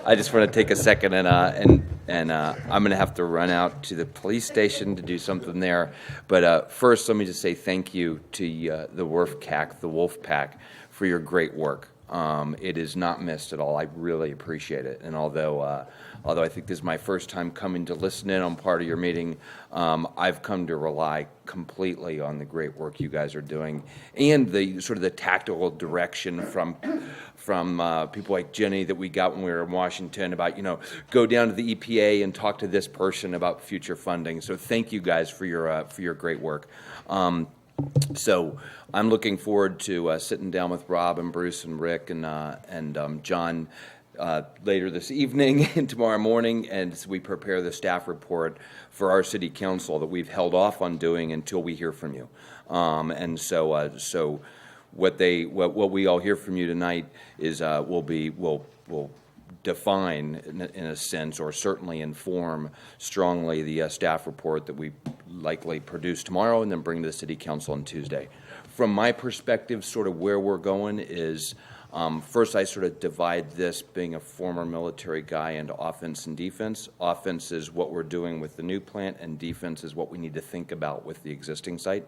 I just want to take a second and I'm going to have to run out to the police station to do something there. But first, let me just say thank you to the WRF the Wolf Pack, for your great work. It is not missed at all. I really appreciate it. And although I think this is my first time coming to listen in on part of your meeting, I've come to rely completely on the great work you guys are doing and the sort of the tactical direction from people like Jenny that we got when we were in Washington about, go down to the EPA and talk to this person about future funding. So thank you guys for your great work. So I'm looking forward to sitting down with Rob and Bruce and Rick and John later this evening and tomorrow morning, and we prepare the staff report for our city council that we've held off on doing until we hear from you. And so what we all hear from you tonight is will define in a sense, or certainly inform strongly the staff report that we likely produce tomorrow and then bring to the city council on Tuesday. From my perspective, sort of where we're going is, first I sort of divide this, being a former military guy, into offense and defense. Offense is what we're doing with the new plant, and defense is what we need to think about with the existing site.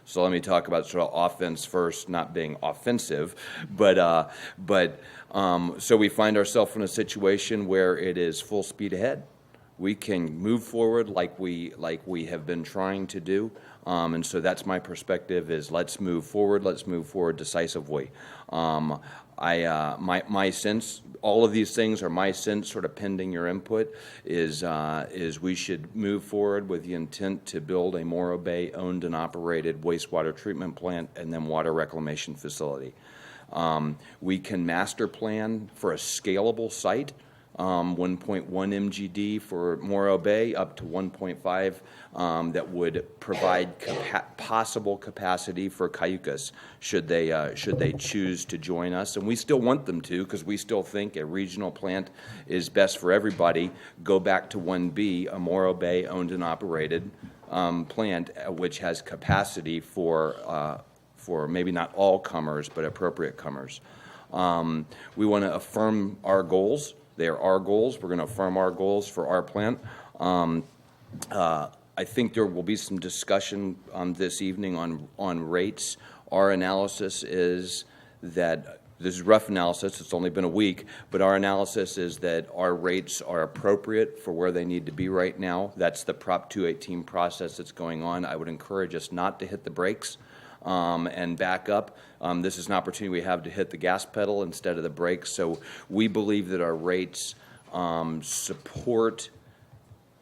So let me talk about sort of offense first, not being offensive, but so we find ourselves in a situation where it is full speed ahead. We can move forward like we have been trying to do, and so that's my perspective: is let's move forward decisively. My sense, all of these things are my sense, sort of pending your input, is we should move forward with the intent to build a Morro Bay owned and operated wastewater treatment plant and then water reclamation facility. We can master plan for a scalable site, 1.1 MGD for Morro Bay, up to 1.5, that would provide possible capacity for Cayucas should they choose to join us. And we still want them to, because we still think a regional plant is best for everybody. Go back to 1B, a Morro Bay owned and operated plant, which has capacity for maybe not all comers, but appropriate comers. We want to affirm our goals. They are our goals. We're going to affirm our goals for our plant. I think there will be some discussion this evening on rates. Our analysis is that, this is rough analysis, it's only been a week, but our analysis is that our rates are appropriate for where they need to be right now. That's the Prop 218 process that's going on. I would encourage us not to hit the brakes and back up. This is an opportunity we have to hit the gas pedal instead of the brakes. So we believe that our rates support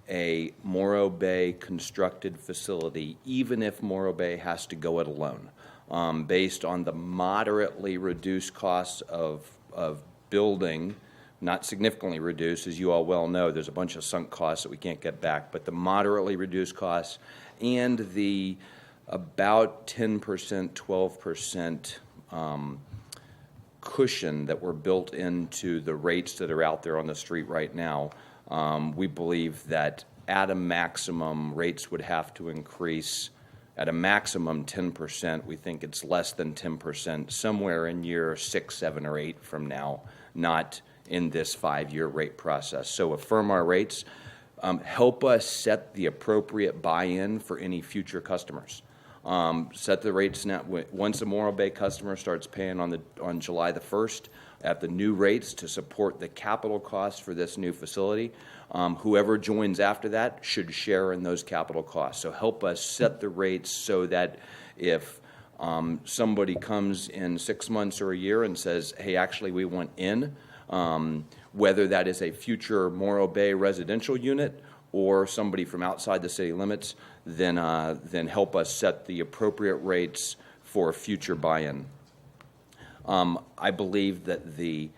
a Morro Bay constructed facility, even if Morro Bay has to go it alone, based on the moderately reduced costs of building, not significantly reduced, as you all well know. There's a bunch of sunk costs that we can't get back, but the moderately reduced costs and the about 10%, 12% cushion that were built into the rates that are out there on the street right now. We believe that at a maximum, rates would have to increase at a maximum 10%. We think it's less than 10% somewhere in year 6, 7, or 8 from now, not in this 5-year rate process. So affirm our rates. Help us set the appropriate buy-in for any future customers. Set the rates now. Once a Morro Bay customer starts paying on July the 1st at the new rates to support the capital costs for this new facility, whoever joins after that should share in those capital costs. So help us set the rates so that if somebody comes in 6 months or a year and says, hey, actually we want in, whether that is a future Morro Bay residential unit or somebody from outside the city limits, then help us set the appropriate rates for future buy-in. I believe that the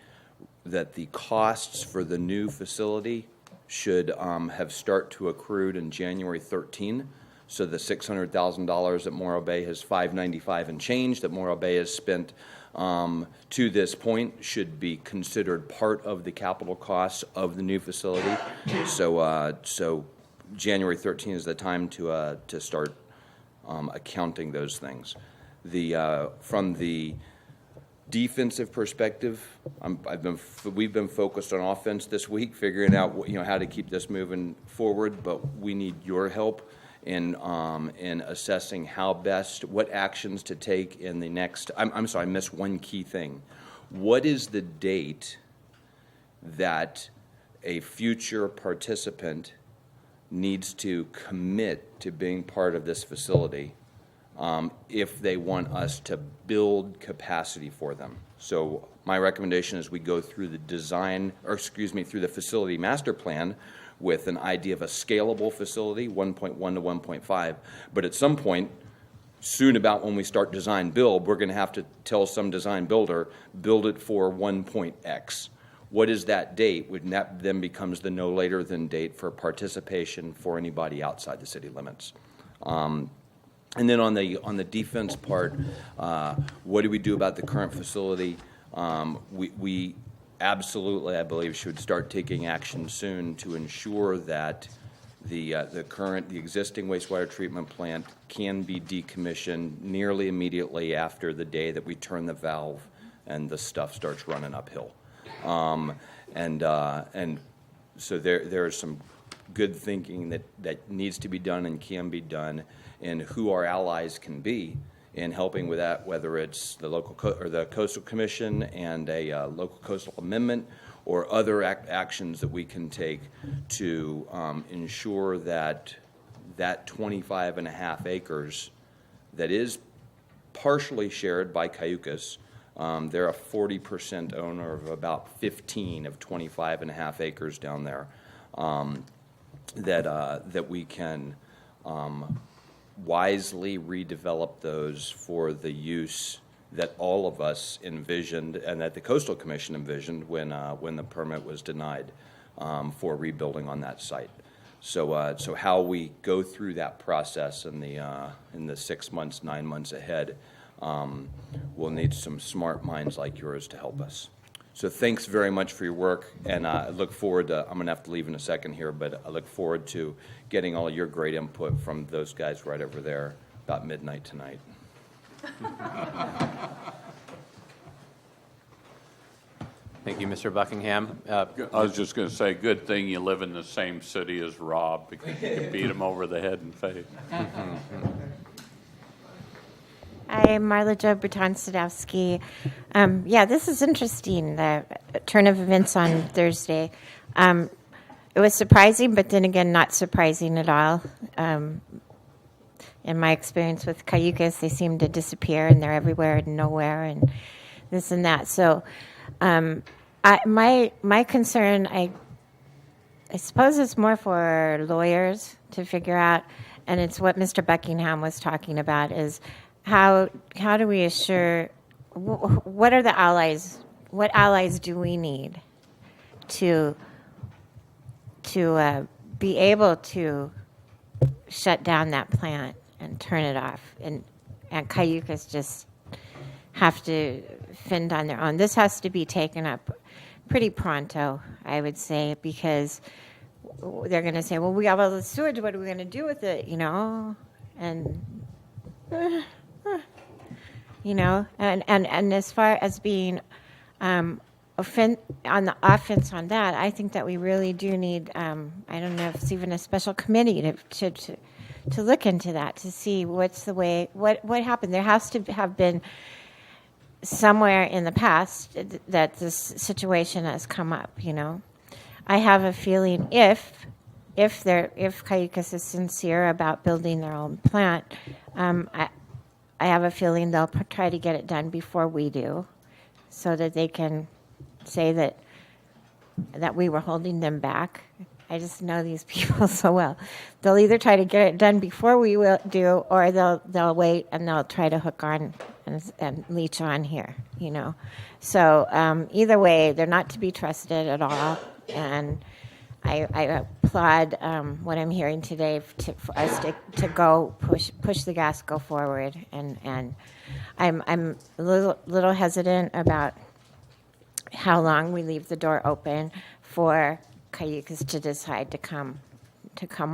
costs for the new facility should have start to accrue in January 13. So the $600,000 that Morro Bay has, $595 and change that Morro Bay has spent to this point should be considered part of the capital costs of the new facility. So January 13 is the time to start accounting those things. From the defensive perspective, we've been focused on offense this week, figuring out how to keep this moving forward. But we need your help in assessing what actions to take in the next. I'm sorry, I missed one key thing. What is the date that a future participant needs to commit to being part of this facility if they want us to build capacity for them? So my recommendation is we go through the through the facility master plan with an idea of a scalable facility, 1.1 to 1.5. But at some point, soon about when we start design build, we're going to have to tell some design builder, build it for 1.x. What is that date? That then becomes the no later than date for participation for anybody outside the city limits. And then on the defense part, what do we do about the current facility? We absolutely, I believe, should start taking action soon to ensure that the existing wastewater treatment plant can be decommissioned nearly immediately after the day that we turn the valve and the stuff starts running uphill. And so there is some good thinking that needs to be done and can be done, and who our allies can be in helping with that, whether it's the local or the Coastal Commission and a local coastal amendment, or other actions that we can take to ensure that 25.5 acres that is partially shared by Cayucas. They're a 40% owner of about 15 of 25.5 acres down there. That we can wisely redevelop those for the use that all of us envisioned and that the Coastal Commission envisioned when the permit was denied for rebuilding on that site. So how we go through that process in the 6 months, 9 months ahead, we'll need some smart minds like yours to help us. So thanks very much for your work, and I look forward to, I'm going to have to leave in a second here, but I look forward to getting all your great input from those guys right over there about midnight tonight. Thank you, Mr. Buckingham. I was just going to say, good thing you live in the same city as Rob, because you can beat him over the head and face. I'm Marla Jo Breton-Sadowski. This is interesting, the turn of events on Thursday. It was surprising, but then again, not surprising at all. In my experience with Cayucas, they seem to disappear, and they're everywhere and nowhere, and this and that. So my concern, I suppose it's more for lawyers to figure out, and it's what Mr. Buckingham was talking about, is how do we assure, what are the allies, what allies do we need to be able to shut down that plant and turn it off, and Cayucas just have to fend on their own. This has to be taken up pretty pronto, I would say, because they're going to say, well, we have all the sewage, what are we going to do with it, you know? And, you know, and as far as being on the offense on that, I think that we really do need, I don't know if it's even a special committee to look into that, to see what's the way, what happened. There has to have been somewhere in the past that this situation has come up, you know. I have a feeling if Cayucas is sincere about building their own plant, I have a feeling they'll try to get it done before we do, so that they can say that we were holding them back. I just know these people so well. They'll either try to get it done before we will do, or they'll wait and they'll try to hook on and leech on here, you know. So either way, they're not to be trusted at all. And I applaud what I'm hearing today for us to go push the gas, go forward. And I'm a little hesitant about how long we leave the door open for Cayucas to decide to come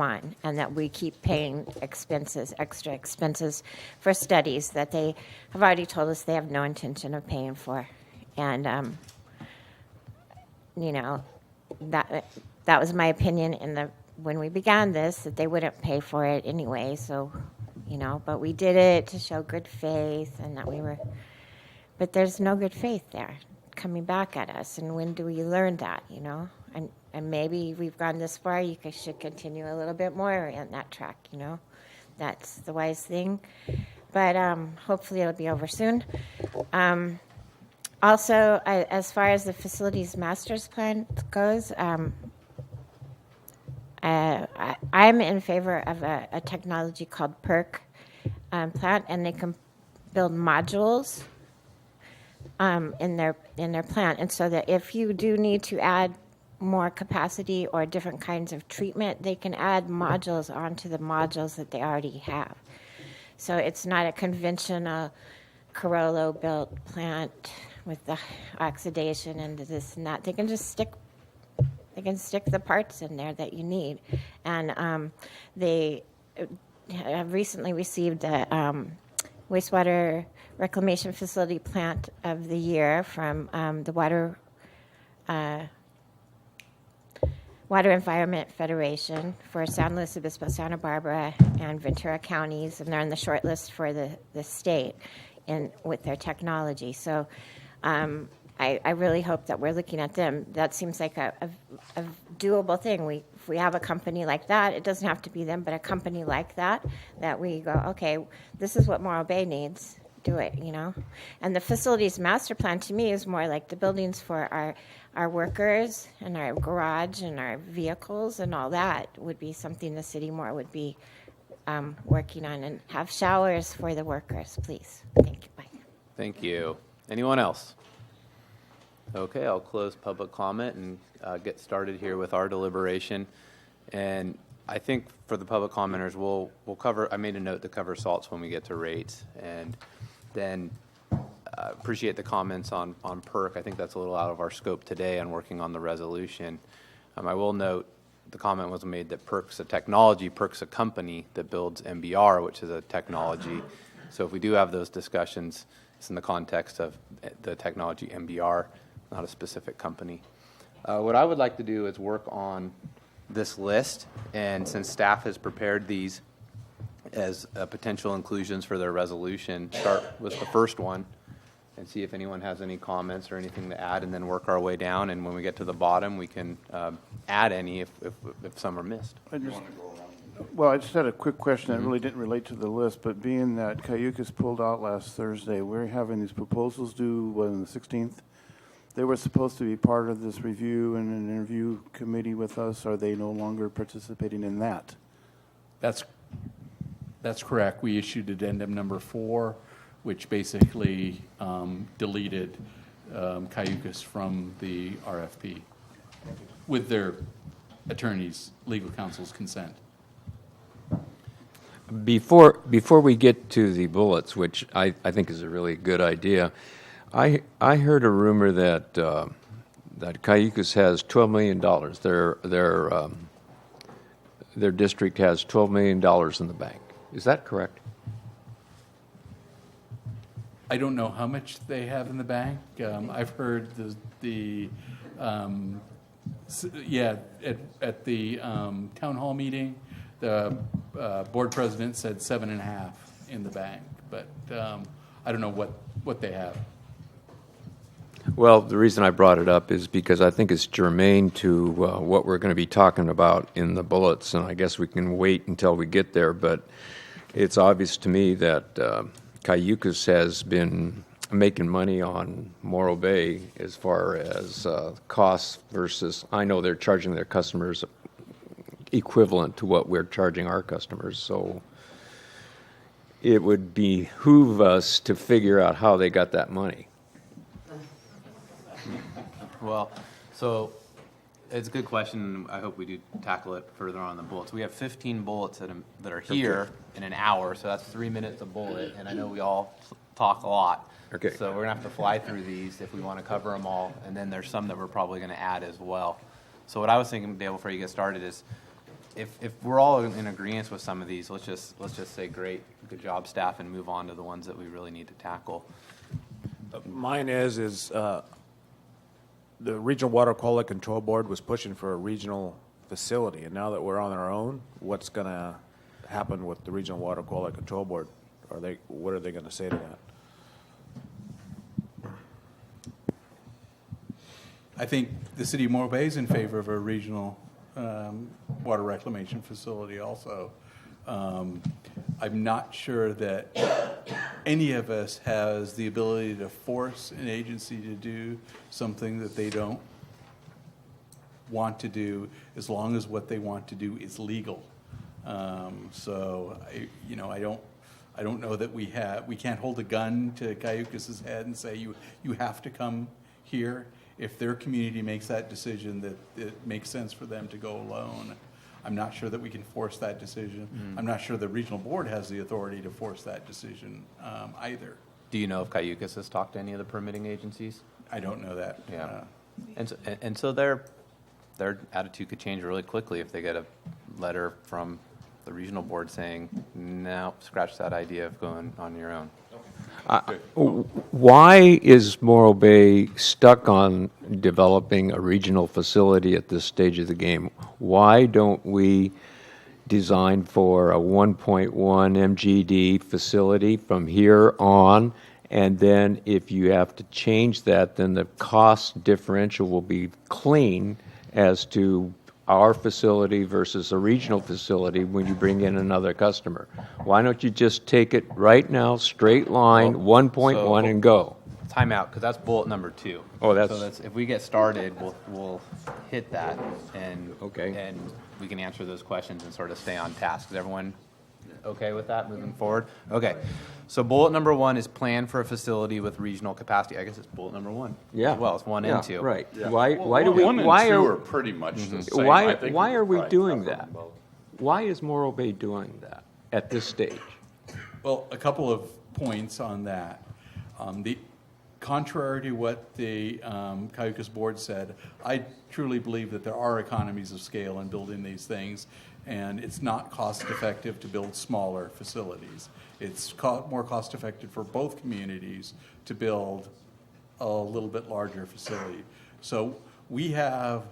on, and that we keep paying extra expenses for studies that they have already told us they have no intention of paying for. And you know, that was my opinion when we began this, that they wouldn't pay for it anyway. So, you know, but we did it to show good faith, and that we were. But there's no good faith there coming back at us. And when do we learn that? You know, and maybe we've gone this far. You should continue a little bit more on that track. You know, that's the wise thing. But hopefully it'll be over soon. Also, as far as the facilities master's plan goes, I'm in favor of a technology called PERC plant, and they can build modules in their plant, and so that if you do need to add more capacity or different kinds of treatment, they can add modules onto the modules that they already have. So it's not a conventional Carollo-built plant with the oxidation and this and that. They can just stick the parts in there that you need. And they have recently received a wastewater reclamation facility plant of the year from the Water Environment Federation for San Luis Obispo, Santa Barbara, and Ventura counties, and they're on the short list for the state with their technology. So I really hope that we're looking at them. That seems like a doable thing. If we have a company like that, it doesn't have to be them, but a company like that we go, okay, this is what Morro Bay needs. Do it, you know. And the facilities master plan to me is more like the buildings for our workers and our garage and our vehicles and all that would be something the city more would be working on, and have showers for the workers, please. Thank you. Bye. Thank you. Anyone else? Okay, I'll close public comment and get started here with our deliberation. And I think for the public commenters, we'll cover, I made a note to cover salts when we get to rates, and then appreciate the comments on PERC. I think that's a little out of our scope today on working on the resolution. I will note the comment was made that PERC's a technology, PERC's a company that builds MBR, which is a technology. So if we do have those discussions, it's in the context of the technology MBR, not a specific company. What I would like to do is work on this list, and since staff has prepared these as potential inclusions for their resolution, start with the first one and see if anyone has any comments or anything to add, and then work our way down. And when we get to the bottom, we can add any if some are missed. I just had a quick question that really didn't relate to the list, but being that Cayucas pulled out last Thursday, we're having these proposals due on the 16th. They were supposed to be part of this review and an interview committee with us. Are they no longer participating in that? That's correct. We issued addendum number 4, which basically deleted Cayucas from the RFP with their attorney's legal counsel's consent. Before we get to the bullets, which I think is a really good idea, I heard a rumor that that Cayucas has $12 million. Their district has $12 million in the bank. Is that correct? I don't know how much they have in the bank. I've heard at the town hall meeting, the board president said 7.5 in the bank, but I don't know what they have. Well, the reason I brought it up is because I think it's germane to what we're going to be talking about in the bullets, and I guess we can wait until we get there, but it's obvious to me that Cayucas has been making money on Morro Bay as far as costs versus, I know they're charging their customers equivalent to what we're charging our customers, so it would behoove us to figure out how they got that money. Well, so it's a good question. I hope we do tackle it further on the bullets. We have 15 bullets that are here in an hour, so that's 3 minutes a bullet, and I know we all talk a lot. Okay. So we're going to have to fly through these if we want to cover them all, and then there's some that we're probably going to add as well. So what I was thinking, Dale, before you get started is if we're all in agreement with some of these, let's just say great, good job, staff, and move on to the ones that we really need to tackle. Mine is the Regional Water Quality Control Board was pushing for a regional facility, and now that we're on our own, what's going to happen with the Regional Water Quality Control Board? What are they going to say to that? I think the city of Morro Bay is in favor of a regional water reclamation facility also. I'm not sure that any of us has the ability to force an agency to do something that they don't want to do, as long as what they want to do is legal. So I don't know that we can't hold a gun to Cayucas' head and say you have to come here. If their community makes that decision that it makes sense for them to go alone, I'm not sure that we can force that decision. I'm not sure the regional board has the authority to force that decision either. Do you know if Cayucas has talked to any of the permitting agencies? I don't know that. Yeah. And so their attitude could change really quickly if they get a letter from the regional board saying, no, scratch that idea of going on your own. Why is Morro Bay stuck on developing a regional facility at this stage of the game? Why don't we design for a 1.1 MGD facility from here on, and then if you have to change that, then the cost differential will be clean as to our facility versus a regional facility when you bring in another customer? Why don't you just take it right now, straight line, 1.1 and go? Time out, because that's bullet number 2. Oh, that's... So that's, if we get started, we'll hit that, and okay, and we can answer those questions and sort of stay on task. Is everyone okay with that moving forward? Okay. So bullet number 1 is plan for a facility with regional capacity. I guess it's bullet number 1. Yeah. Well, it's 1 and 2. Right. Yeah. Why do we? One and Why two are are pretty much the same. Why are we doing that? Why is Morro Bay doing that at this stage? Well, a couple of points on that. Contrary to what the Cayucas board said, I truly believe that there are economies of scale in building these things, and it's not cost effective to build smaller facilities. It's more cost effective for both communities to build a little bit larger facility. So we have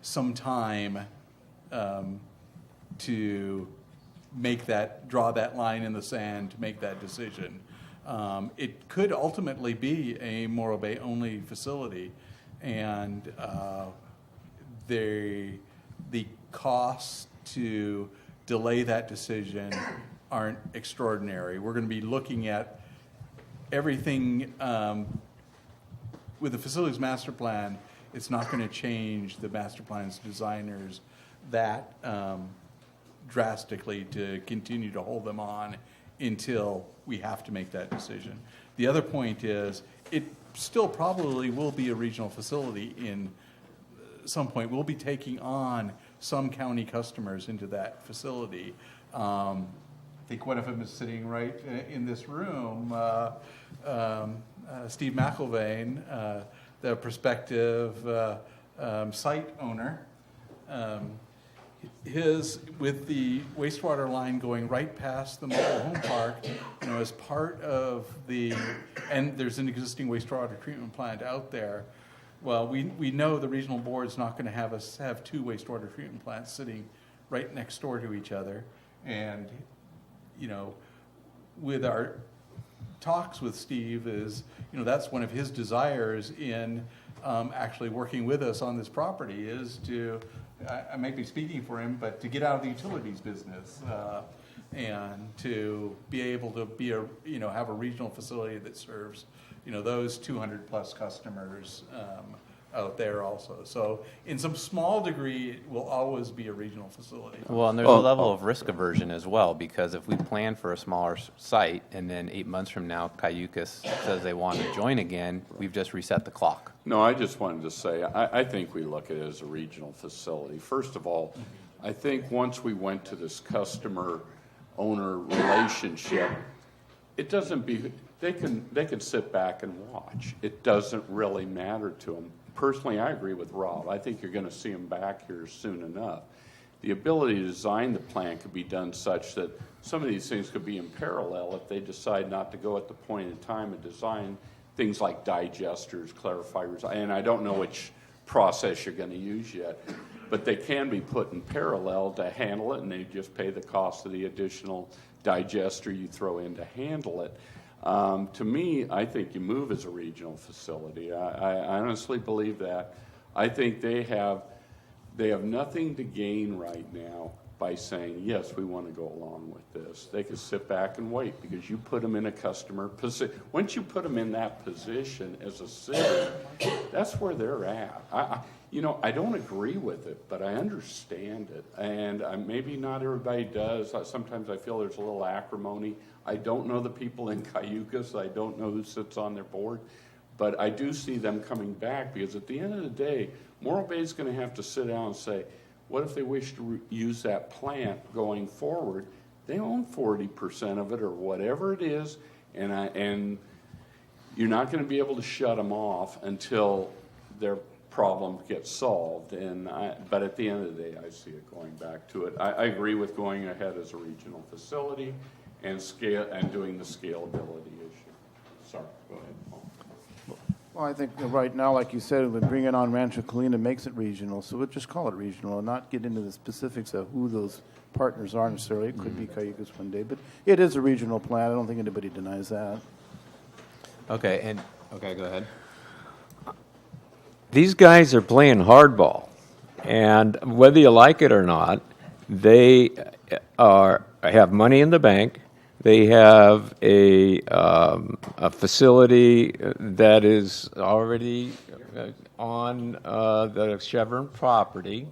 some time to draw that line in the sand to make that decision. It could ultimately be a Morro Bay only facility, and the costs to delay that decision aren't extraordinary. We're going to be looking at everything with the facilities master plan, it's not going to change the master plan's designers that drastically to continue to hold them on until we have to make that decision. The other point is, it still probably will be a regional facility in some point. We'll be taking on some county customers into that facility. I think one of them is sitting right in this room, Steve McIlvain, the prospective site owner. With the wastewater line going right past the mobile home park, as part of and there's an existing wastewater treatment plant out there. Well, we know the regional board's not going to have us have two wastewater treatment plants sitting right next door to each other. And, with our talks with Steve that's one of his desires in actually working with us on this property is to, I may be speaking for him, but to get out of the utilities business and to be able to have a regional facility that serves, those 200 plus customers out there also. So in some small degree, it will always be a regional facility. Well, and there's a level of risk aversion as well, because if we plan for a smaller site and then 8 months from now, Cayucas says they want to join again, we've just reset the clock. No, I just wanted to say, I think we look at it as a regional facility. First of all, I think once we went to this customer-owner relationship, it doesn't they can sit back and watch. It doesn't really matter to them. Personally, I agree with Rob. I think you're going to see them back here soon enough. The ability to design the plan could be done such that some of these things could be in parallel if they decide not to go at the point in time and design things like digesters, clarifiers, and I don't know which process you're going to use yet, but they can be put in parallel to handle it, and they just pay the cost of the additional digester you throw in to handle it. To me, I think you move as a regional facility. I honestly believe that. I think they have nothing to gain right now by saying, yes, we want to go along with this. They can sit back and wait because you put them in a customer position. Once you put them in that position as a city, that's where they're at. I don't agree with it, but I understand it. And maybe not everybody does. Sometimes I feel there's a little acrimony. I don't know the people in Cayucas. I don't know who sits on their board. But I do see them coming back because at the end of the day, Morro Bay is going to have to sit down and say, what if they wish to use that plant going forward? They own 40% of it or whatever it is, and you're not going to be able to shut them off until their problem gets solved. But at the end of the day, I see it going back to it. I agree with going ahead as a regional facility and doing the scalability issue. Sorry, go ahead, Paul. Well, I think right now, like you said, when bringing on Rancho Colina makes it regional, so we'll just call it regional and not get into the specifics of who those partners are necessarily. It could be Cayucas one day, but it is a regional plan. I don't think anybody denies that. Okay, go ahead. These guys are playing hardball, and whether you like it or not, they have money in the bank. They have a facility that is already on the Chevron property.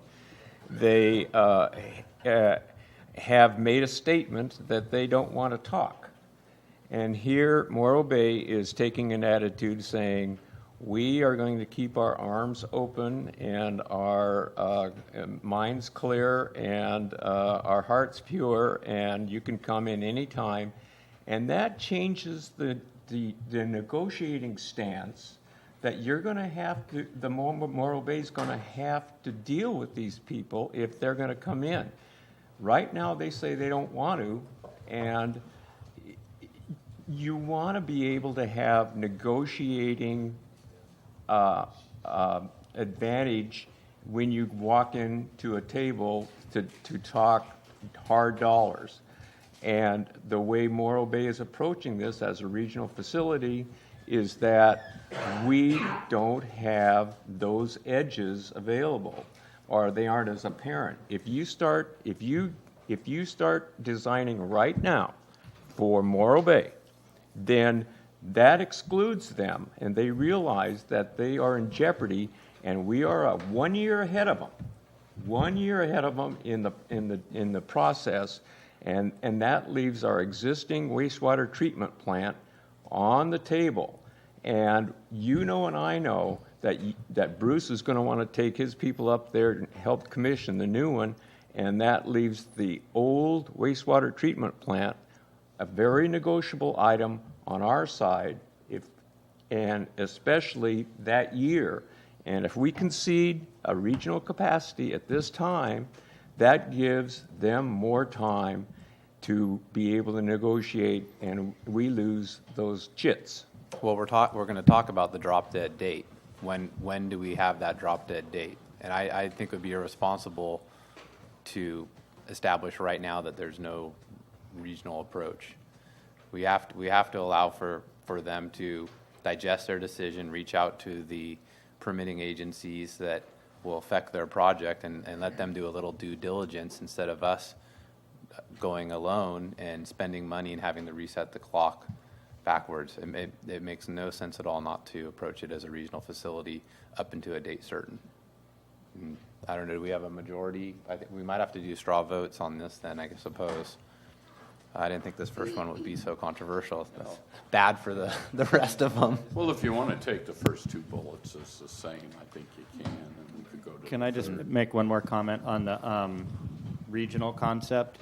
They have made a statement that they don't want to talk. And here, Morro Bay is taking an attitude saying, we are going to keep our arms open and our minds clear and our hearts pure, and you can come in any time. And that changes the negotiating stance that you're going to have to, the Morro Bay is going to have to deal with these people if they're going to come in. Right now they say they don't want to, and you want to be able to have negotiating advantage when you walk into a table to talk hard dollars. And the way Morro Bay is approaching this as a regional facility is that we don't have those edges available, or they aren't as apparent. If you start designing right now for Morro Bay, then that excludes them, and they realize that they are in jeopardy, and we are 1 year ahead of them. 1 year ahead of them in the process, and that leaves our existing wastewater treatment plant on the table. And you know and I know that Bruce is going to want to take his people up there and help commission the new one, and that leaves the old wastewater treatment plant a very negotiable item on our side, and especially that year. And if we concede a regional capacity at this time, that gives them more time to be able to negotiate, and we lose those chits. Well, we're going to talk about the drop dead date. When do we have that drop dead date? And I think it would be irresponsible to establish right now that there's no regional approach. We have to allow for them to digest their decision, reach out to the permitting agencies that will affect their project, and let them do a little due diligence instead of us going alone and spending money and having to reset the clock backwards. It makes no sense at all not to approach it as a regional facility up into a date certain. I don't know, do we have a majority? I think we might have to do straw votes on this then, I suppose. I didn't think this first one would be so controversial. That's bad for the rest of them. Well, if you want to take the first two bullets as the same, I think you can, and we could go to. Can I just make one more comment on the regional concept?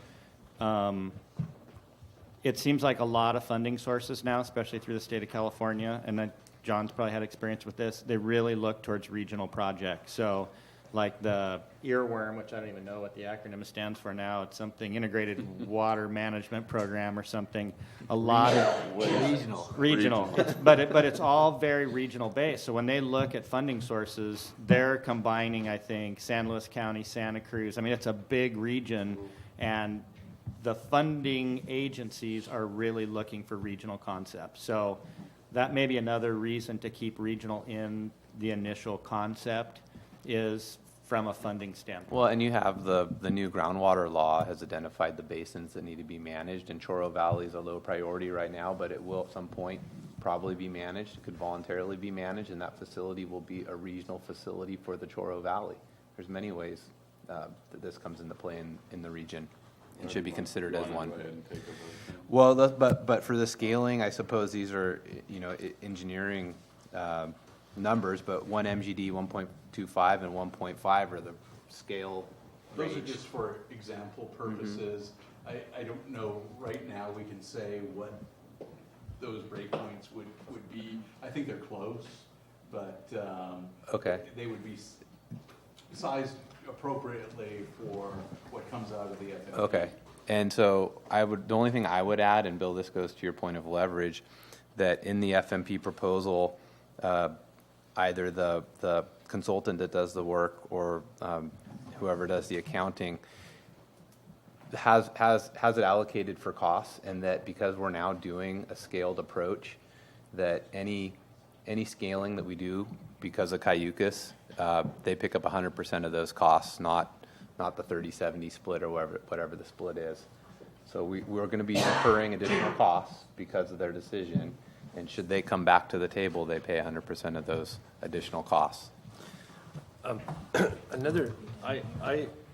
It seems like a lot of funding sources now, especially through the state of California, and then John's probably had experience with this, they really look towards regional projects. So like the earworm, which I don't even know what the acronym stands for now, it's something Integrated Water Management Program or something. A lot of regional. But it's all very regional based. So when they look at funding sources, they're combining, I think, San Luis County, Santa Cruz. I mean, it's a big region, and the funding agencies are really looking for regional concepts. So that may be another reason to keep regional in the initial concept, is from a funding standpoint. Well, and you have the new groundwater law has identified the basins that need to be managed, and Chorro Valley is a low priority right now, but it will at some point probably be managed. It could voluntarily be managed, and that facility will be a regional facility for the Chorro Valley. There's many ways that this comes into play in the region and should be considered as one. Well, but for the scaling, I suppose these are engineering numbers, but 1 MGD, 1.25, and 1.5 are the scale Those are range. just for example purposes. I don't know right now we can say what those breakpoints would be. I think they're close, but Okay. they would be sized appropriately for what comes out of the FMP. Okay. And so the only thing I would add, and Bill, this goes to your point of leverage, that in the FMP proposal, either the consultant that does the work or whoever does the accounting has it allocated for costs, and that because we're now doing a scaled approach, that any scaling that we do because of Cayucas, they pick up 100% of those costs, not the 30-70 split or whatever the split is. So we're going to be incurring additional costs because of their decision, and should they come back to the table, they pay 100% of those additional costs. I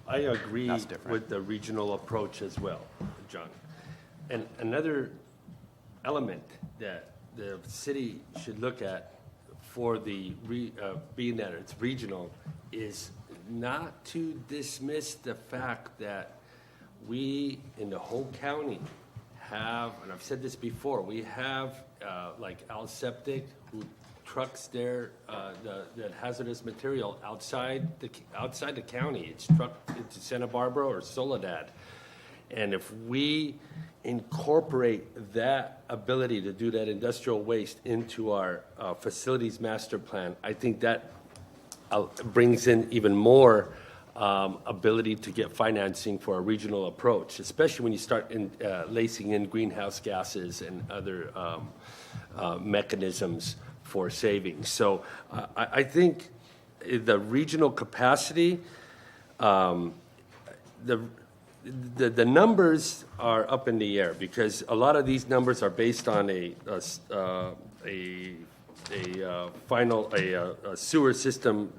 agree with the regional approach as well, John. And another element that the city should look at for the being that it's regional is not to dismiss the fact that we in the whole county have, and I've said this before, we have like Al Septic, who trucks their the hazardous material outside the county. It's trucked into Santa Barbara or Soledad, and if we incorporate that ability to do that industrial waste into our facilities master plan, I think that brings in even more ability to get financing for a regional approach, especially when you start lacing in greenhouse gases and other mechanisms for savings. So I think the regional capacity, the the numbers are up in the air because a lot of these numbers are based on a sewer system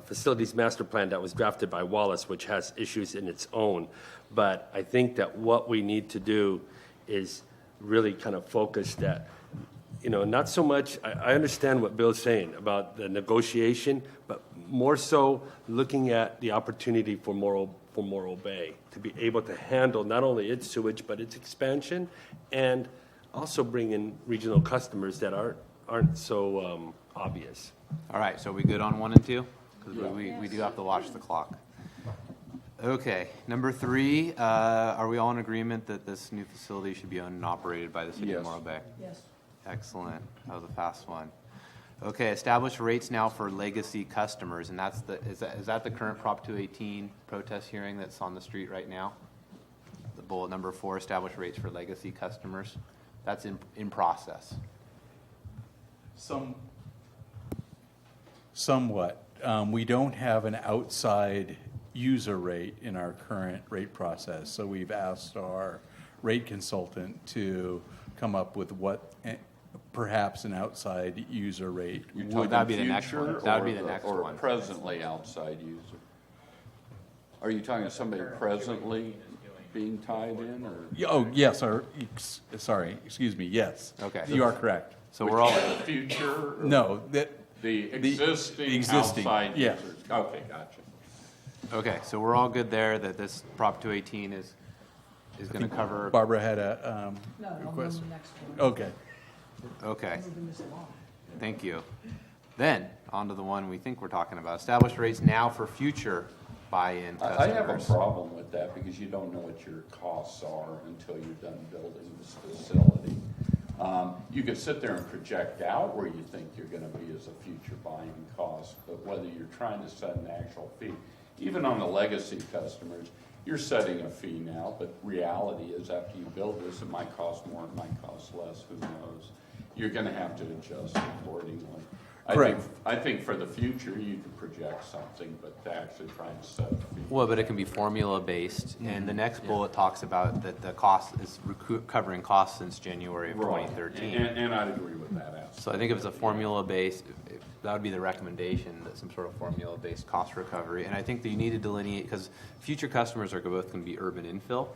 facilities master plan that was drafted by Wallace, which has issues in its own. But I think that what we need to do is really kind of focus that, not so much, I understand what Bill's saying about the negotiation, but more so looking at the opportunity for Morro Bay to be able to handle not only its sewage, but its expansion, and also bring in regional customers that aren't so obvious. All right, so we good on 1 and 2? Because we do have to watch the clock. Okay, number 3, are we all in agreement that this new facility should be owned and operated by the city of Morro Bay? Yes. Excellent. That was a fast one. Okay, establish rates now for legacy customers, and is that the current Prop 218 protest hearing that's on the street right now? The bullet number 4, establish rates for legacy customers. That's in process. Somewhat. We don't have an outside user rate in our current rate process, so we've asked our rate consultant to come up with what perhaps an outside user rate would. That'd be the next one. That would be the next or one. Presently outside user. Are you talking to somebody presently being tied in, or? Oh, yes, sorry, excuse me, yes. Okay. You are correct. So we're all The future? Or No, The existing outside yeah. users? Okay, gotcha. okay. So we're all good there that this Prop 218 is going to cover. Barbara had a request. Okay. Okay. Thank you. Then on to the one we think we're talking about. Establish rates now for future buy-in customers. I have a problem with that because you don't know what your costs are until you're done building this facility. You could sit there and project out where you think you're going to be as a future buying cost, but whether you're trying to set an actual fee, even on the legacy customers, you're setting a fee now, but reality is after you build this, it might cost more, it might cost less, who knows? You're going to have to adjust accordingly. Correct. I think for the future, you could project something, but to actually try and set a fee. Well, but it can be formula-based, and the next bullet talks about that the cost is covering costs since January of 2013. And I'd agree with that aspect. So I think if it's a formula-based, that would be the recommendation, that some sort of formula-based cost recovery. And I think that you need to delineate, because future customers are both going to be urban infill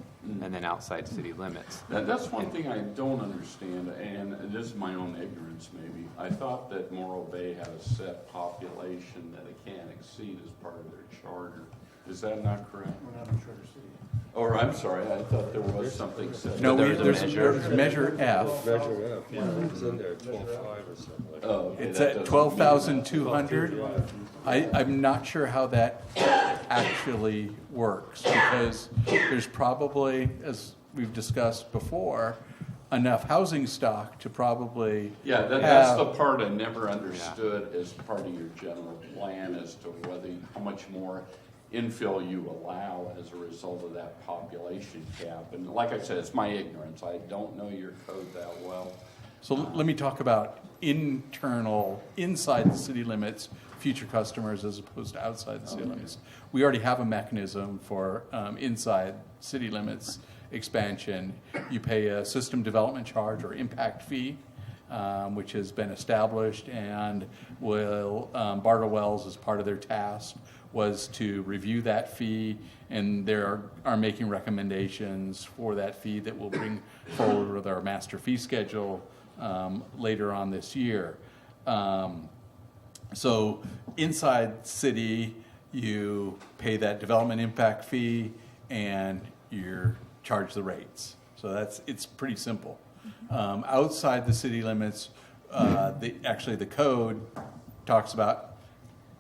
and then outside city limits. That's one thing I don't understand, and this is my own ignorance maybe. I thought that Morro Bay had a set population that it can't exceed as part of their charter. Is that not correct? We're not a charter city. Or, I'm sorry, I thought there was something set. No, There's there's Measure F. Measure F, yeah, it's in there, 12.5 or something like that. Oh, okay, It's that at doesn't- 12,200. I'm not sure how that actually works, because there's probably, as we've discussed before, enough housing stock to probably Yeah, that's the have. part I never understood as part of your general plan as to whether, how much more infill you allow as a result of that population cap. And like I said, it's my ignorance. I don't know your code that well. So let me talk about inside the city limits, future customers as opposed to outside the city limits. We already have a mechanism for inside city limits expansion. You pay a system development charge or impact fee, which has been established, and Bartle Wells, as part of their task, was to review that fee, and they are making recommendations for that fee that we'll bring forward with our master fee schedule later on this year. So inside city, you pay that development impact fee and you charge the rates. So it's pretty simple. Outside the city limits, the code talks about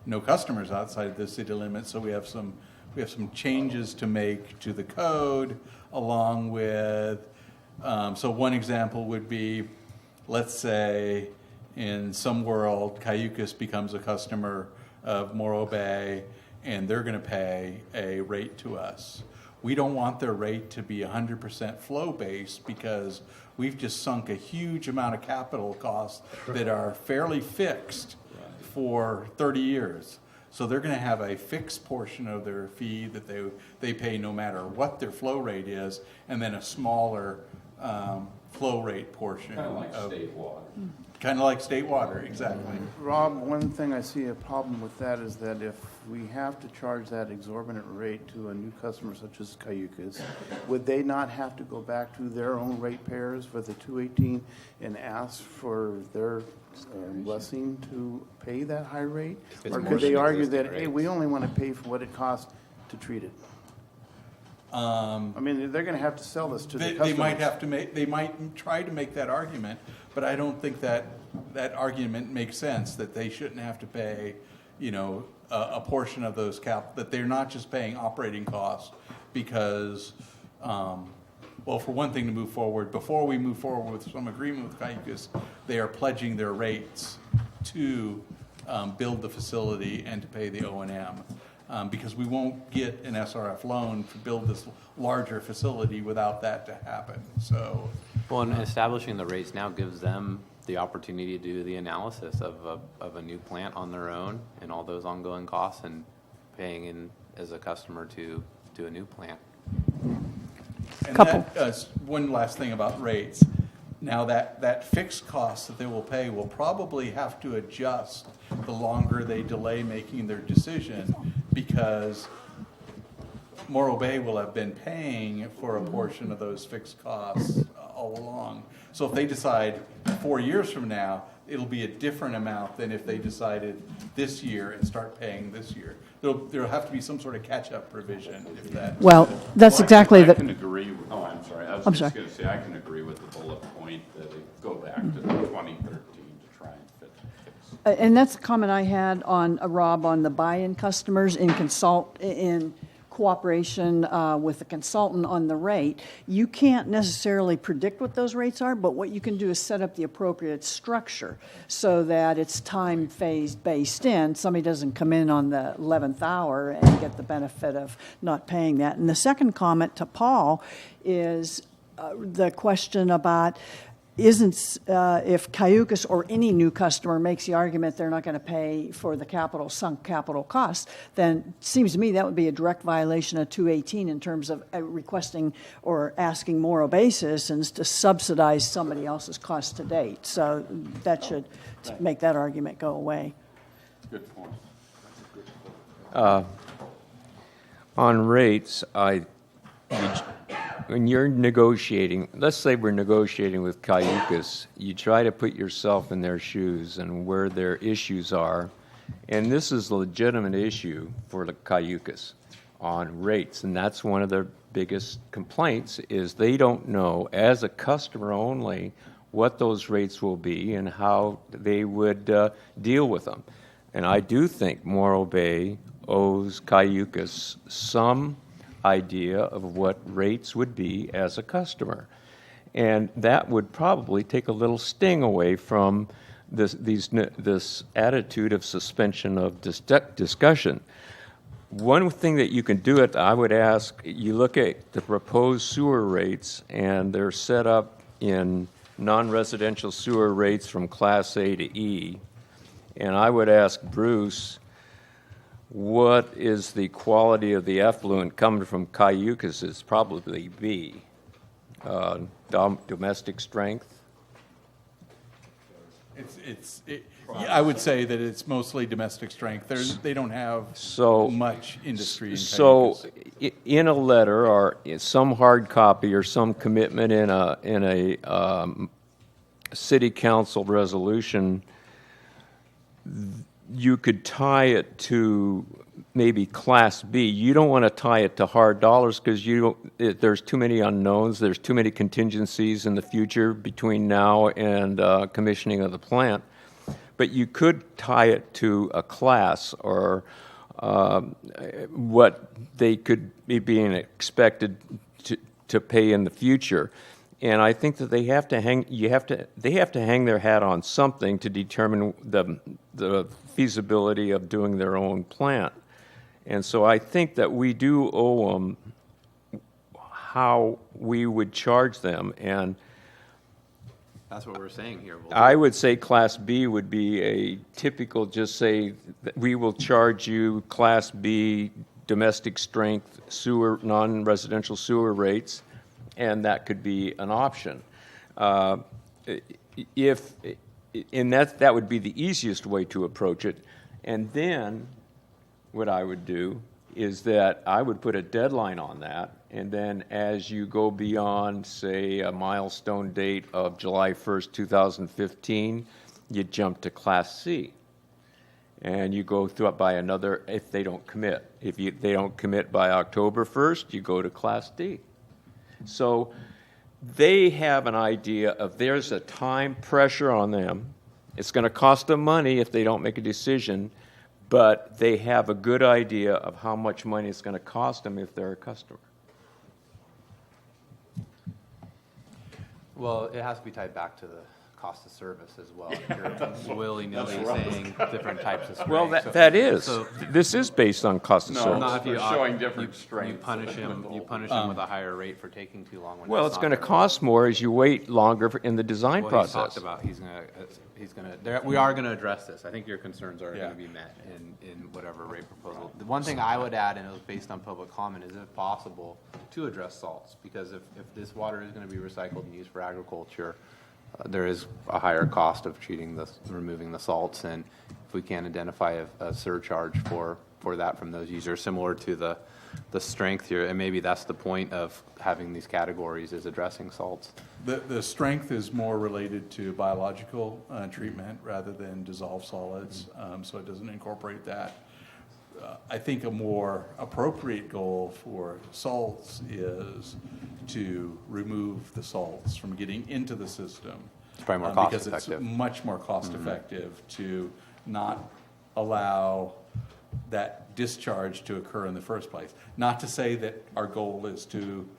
no customers outside the city limits, so we have some changes to make to the code, along with, so one example would be, let's say in some world, Cayucas becomes a customer of Morro Bay, and they're going to pay a rate to us. We don't want their rate to be 100% flow-based, because we've just sunk a huge amount of capital costs that are fairly fixed for 30 years. So they're going to have a fixed portion of their fee that they pay no matter what their flow rate is, and then a smaller flow rate portion. Kind of like state water. Kind of like state water, exactly. Rob, one thing I see a problem with that is that if we have to charge that exorbitant rate to a new customer such as Cayucas, would they not have to go back to their own ratepayers for the 218 and ask for their blessing to pay that high rate? It's Or more could they than argue existing that, hey, rates. we only want to pay for what it costs to treat it? I mean, they're going to have to sell this to the customers. They might try to make that argument, but I don't think that argument makes sense, that they shouldn't have to pay, a portion of those that they're not just paying operating costs because, well, for one thing, to move forward, before we move forward with some agreement with Cayucas, they are pledging their rates to build the facility and to pay the O&M. Because we won't get an SRF loan to build this larger facility without that to happen, so. Well, and establishing the rates now gives them the opportunity to do the analysis of a new plant on their own and all those ongoing costs and paying in as a customer to a new plant. And that, one last thing about rates. Now that fixed cost that they will pay will probably have to adjust the longer they delay making their decision, because Morro Bay will have been paying for a portion of those fixed costs all along. So if they decide 4 years from now, it'll be a different amount than if they decided this year and start paying this year. There'll have to be some sort of catch-up provision if that. Well, that's exactly I the. can agree with, I'm sorry. I was I'm just sorry. going to say, I can agree with the bullet point that it go back to 2013 to try and fix. And that's a comment I had on, Rob, on the buy-in customers in cooperation with the consultant on the rate. You can't necessarily predict what those rates are, but what you can do is set up the appropriate structure so that it's time phased based in. Somebody doesn't come in on the 11th hour and get the benefit of not paying that. And the second comment to Paul is the question about if Cayucas or any new customer makes the argument they're not going to pay for the sunk capital costs, then it seems to me that would be a direct violation of 218 in terms of requesting or asking Morro Bay citizens to subsidize somebody else's cost to date. So that should make that argument go away. Good point. On rates, when you're negotiating, let's say we're negotiating with Cayucas, you try to put yourself in their shoes and where their issues are. And this is a legitimate issue for the Cayucas on rates. And that's one of their biggest complaints is they don't know, as a customer only, what those rates will be and how they would deal with them. And I do think Morro Bay owes Cayucas some idea of what rates would be as a customer. And that would probably take a little sting away from this attitude of suspension of discussion. One thing that you can do I would ask, you look at the proposed sewer rates, and they're set up in non-residential sewer rates from Class A to E. And I would ask Bruce, what is the quality of the effluent coming from Cayucas? It's probably B. Domestic strength? I would say that it's mostly domestic strength. They don't have much industry in Cayucas. So in a letter or in some hard copy or some commitment in a city council resolution, you could tie it to maybe Class B. You don't want to tie it to hard dollars because there's too many unknowns. There's too many contingencies in the future between now and commissioning of the plant. But you could tie it to a class or what they could be being expected to pay in the future. And I think that they have to hang their hat on something to determine the feasibility of doing their own plant. And so I think that we do owe them how we would charge them. And That's what we're saying here. I would say Class B would be a typical, just say, that we will charge you Class B domestic strength sewer, non-residential sewer rates, and that could be an option. And that would be the easiest way to approach it. And then what I would do is that I would put a deadline on that, and then as you go beyond, say, a milestone date of July 1st, 2015, you jump to Class C. And you go through it by another, if they don't commit. If they don't commit by October 1st, you go to Class D. So they have an idea of there's a time pressure on them. It's going to cost them money if they don't make a decision, but they have a good idea of how much money it's going to cost them if they're a customer. Well, it has to be tied back to the cost of service as well. If you're willy-nilly saying different types of spraying. Well, this is based on cost of service. Not if you showing different strengths. You punish them with a higher rate for taking too long. Well, it's going to cost more as you wait longer in the design Well, process. He's talked about he's going to. We are going to address this. I think your concerns are going to be met in whatever rate proposal. The one thing I would add, and it was based on public comment, is if possible to address salts, because if this water is going to be recycled and used for agriculture, there is a higher cost of removing the salts, and if we can identify a surcharge for that from those users, similar to the strength here, and maybe that's the point of having these categories, is addressing salts. The strength is more related to biological treatment rather than dissolved solids, so it doesn't incorporate that. I think a more appropriate goal for salts is to remove the salts from getting into the system. It's probably more cost effective. Because it's much more cost effective to not allow that discharge to occur in the first place. Not to say that our goal is to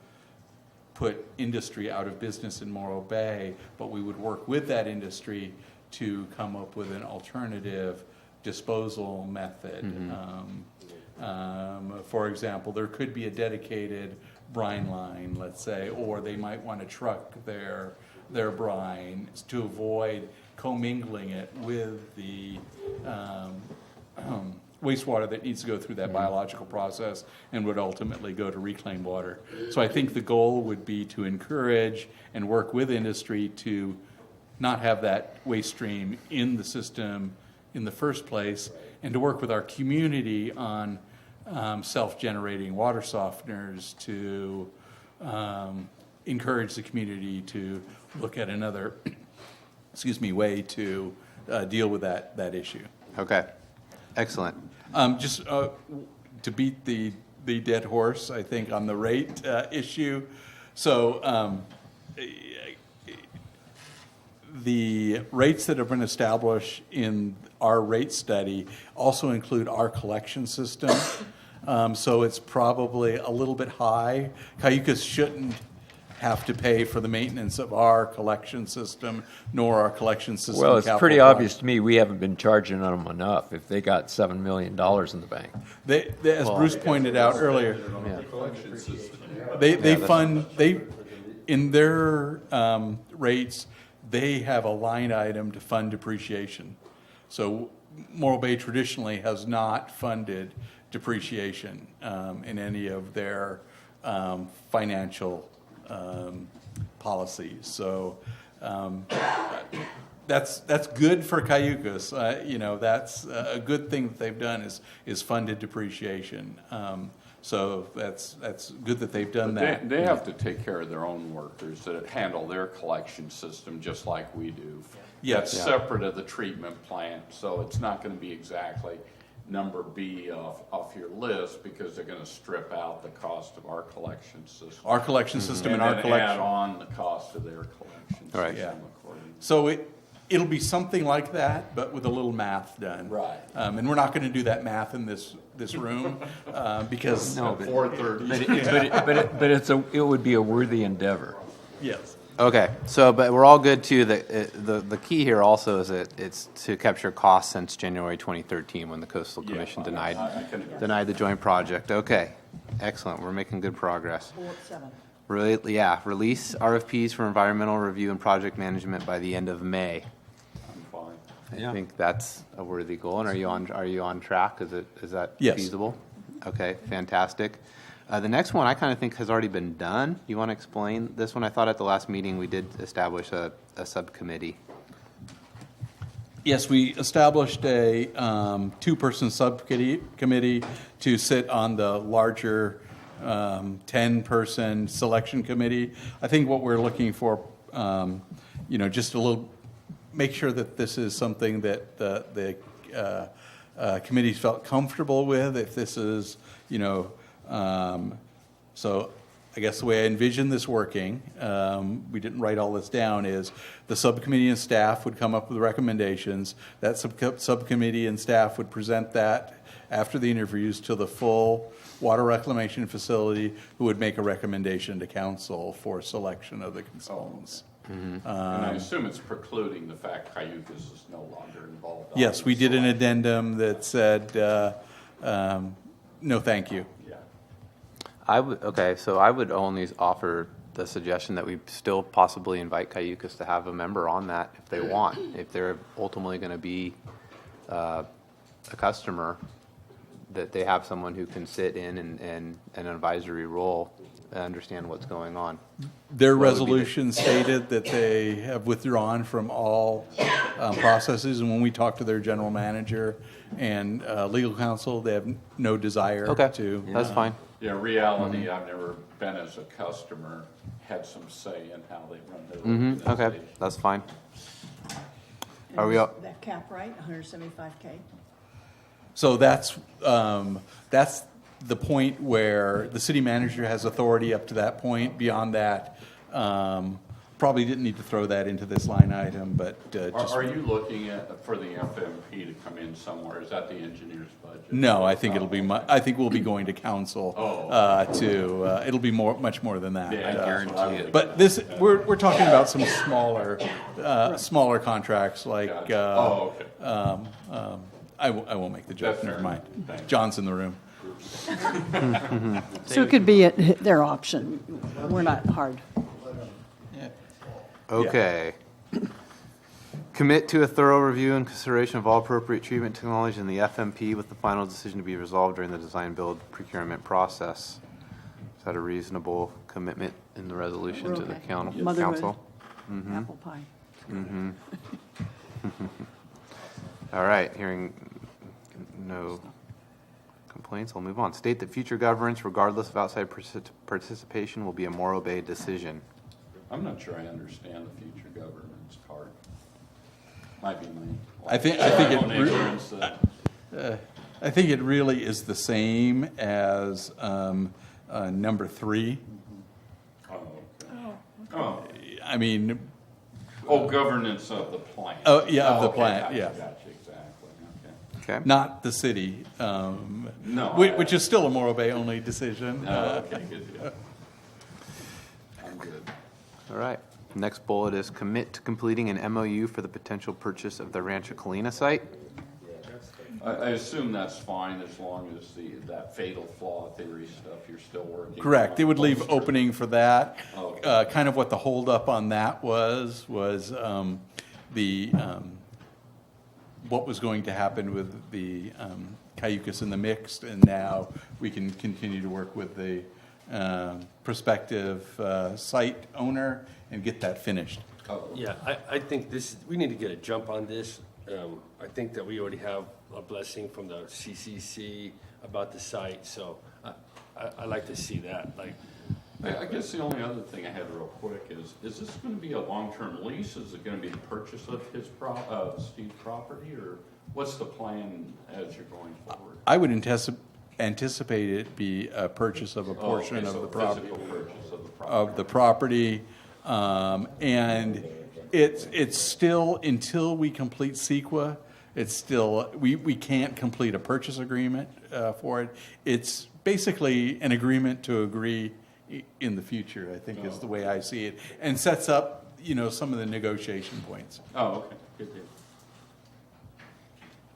put industry out of business in Morro Bay, but we would work with that industry to come up with an alternative disposal method. For example, there could be a dedicated brine line, let's say, or they might want to truck their brine to avoid commingling it with the wastewater that needs to go through that biological process and would ultimately go to reclaimed water. So I think the goal would be to encourage and work with industry to not have that waste stream in the system in the first place, and to work with our community on self-generating water softeners to encourage the community to look at another way to deal with that issue. Okay, excellent. Just to beat the dead horse, I think, on the rate issue. So the rates that have been established in our rate study also include our collection system. So it's probably a little bit high. Cayucas shouldn't have to pay for the maintenance of our collection system, nor our collection system. Well, it's pretty obvious to me we haven't been charging them enough if they got $7 million in the bank. As Bruce pointed out earlier, in their rates, they have a line item to fund depreciation. So Morro Bay traditionally has not funded depreciation in any of their financial policies. So that's good for Cayucas. That's a good thing that they've done is funded depreciation. So that's good that they've done that. They have to take care of their own workers that handle their collection system just like we do. Yes. That's separate of the treatment plant, so it's not going to be exactly number B off your list, because they're going to strip out the cost of our collection system. Our collection system and our then collection. add on the cost of their collection system. Yeah. Accordingly. So it'll be something like that, but with a little math done. Right. And we're not going to do that math in this room because No, but 4:30. it would be a worthy endeavor. Yes. Okay, but we're all good too. The key here also is that it's to capture costs since January 2013 when the Coastal Commission denied the joint project. Okay, excellent. We're making good progress. Bullet 7. release RFPs for environmental review and project management by the end of May. I'm fine. I think that's a worthy goal. And are you on track? Is that Yes. feasible? Okay, fantastic. The next one I kind of think has already been done. You want to explain this one? I thought at the last meeting we did establish a subcommittee. Yes, we established a two-person subcommittee to sit on the larger 10-person selection committee. I think what we're looking for, just a little, make sure that this is something that the committees felt comfortable with. If this is, so I guess the way I envision this working, we didn't write all this down, is the subcommittee and staff would come up with recommendations. That subcommittee and staff would present that after the interviews to the full water reclamation facility, who would make a recommendation to council for selection of the consultants. And I assume it's precluding the fact Cayucas is no longer involved. Yes, we did an addendum that said, no, thank you. So I would only offer the suggestion that we still possibly invite Cayucas to have a member on that if they want. If they're ultimately going to be a customer, that they have someone who can sit in an advisory role and understand what's going on. Their resolution stated that they have withdrawn from all processes, and when we talked to their general manager and legal counsel, they have no desire to. That's fine. Yeah, reality, I've never been as a customer, had some say in how they run their organization. Okay, that's fine. And Are we is up? that cap right, 175K? So that's the point where the city manager has authority up to that point. Beyond that, probably didn't need to throw that into this line item, but just. Are you looking for the FMP to come in somewhere? Is that the engineer's budget? No, I think it'll be. I think we'll be going to council. It'll be much more than that. Yeah, I guarantee it. But this, we're talking about some smaller contracts like. I won't make the joke. Never mind. John's in the room. So it could be at their option. We're not hard. Okay. Commit to a thorough review and consideration of all appropriate treatment technology in the FMP with the final decision to be resolved during the design build procurement process. Is that a reasonable commitment in the resolution to the council? Motherhood. Apple pie. All right, hearing no complaints, I'll move on. State that future governance, regardless of outside participation, will be a Morro Bay decision. I'm not sure I understand the future governance part. Might be me. I think it really is the same as number 3. I mean. Governance of the plant. Of the plant. Gotcha, yeah. Gotcha, exactly. Okay. Okay. Not the city. No. Which is still a Morro Bay only decision. Okay, good deal. I'm good. All right. Next bullet is commit to completing an MOU for the potential purchase of the Rancho Colina site. I assume that's fine as long as that fatal flaw theory stuff you're still working on. Correct. It would leave opening for that. Okay. Kind of what the holdup on that was what was going to happen with the Cayucas in the mixed, and now we can continue to work with the prospective site owner and get that finished. Yeah, I think we need to get a jump on this. I think that we already have a blessing from the CCC about the site, so I like to see that. I guess the only other thing I had real quick is this going to be a long-term lease? Is it going to be the purchase of Steve's property, or what's the plan as you're going forward? I would anticipate it be a purchase of a portion of the property. Physical purchase of the property. And it's still, until we complete CEQA, it's still, we can't complete a purchase agreement for it. It's basically an agreement to agree in the future, I think is the way I see it, and sets up, some of the negotiation points. Oh, okay. Good deal.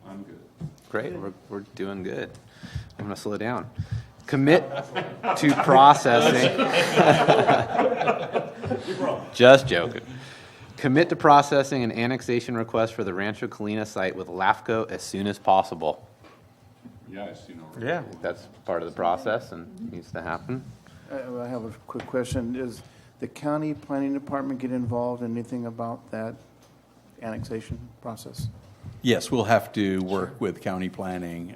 I'm good. Great. We're doing good. I'm going to slow down. Commit to processing. Just joking. Commit to processing an annexation request for the Rancho Colina site with LAFCO as soon as possible. Yeah, I see no. Yeah. That's part of the process and needs to happen. I have a quick question. Is the county planning department get involved in anything about that annexation process? Yes, we'll have to work with county planning.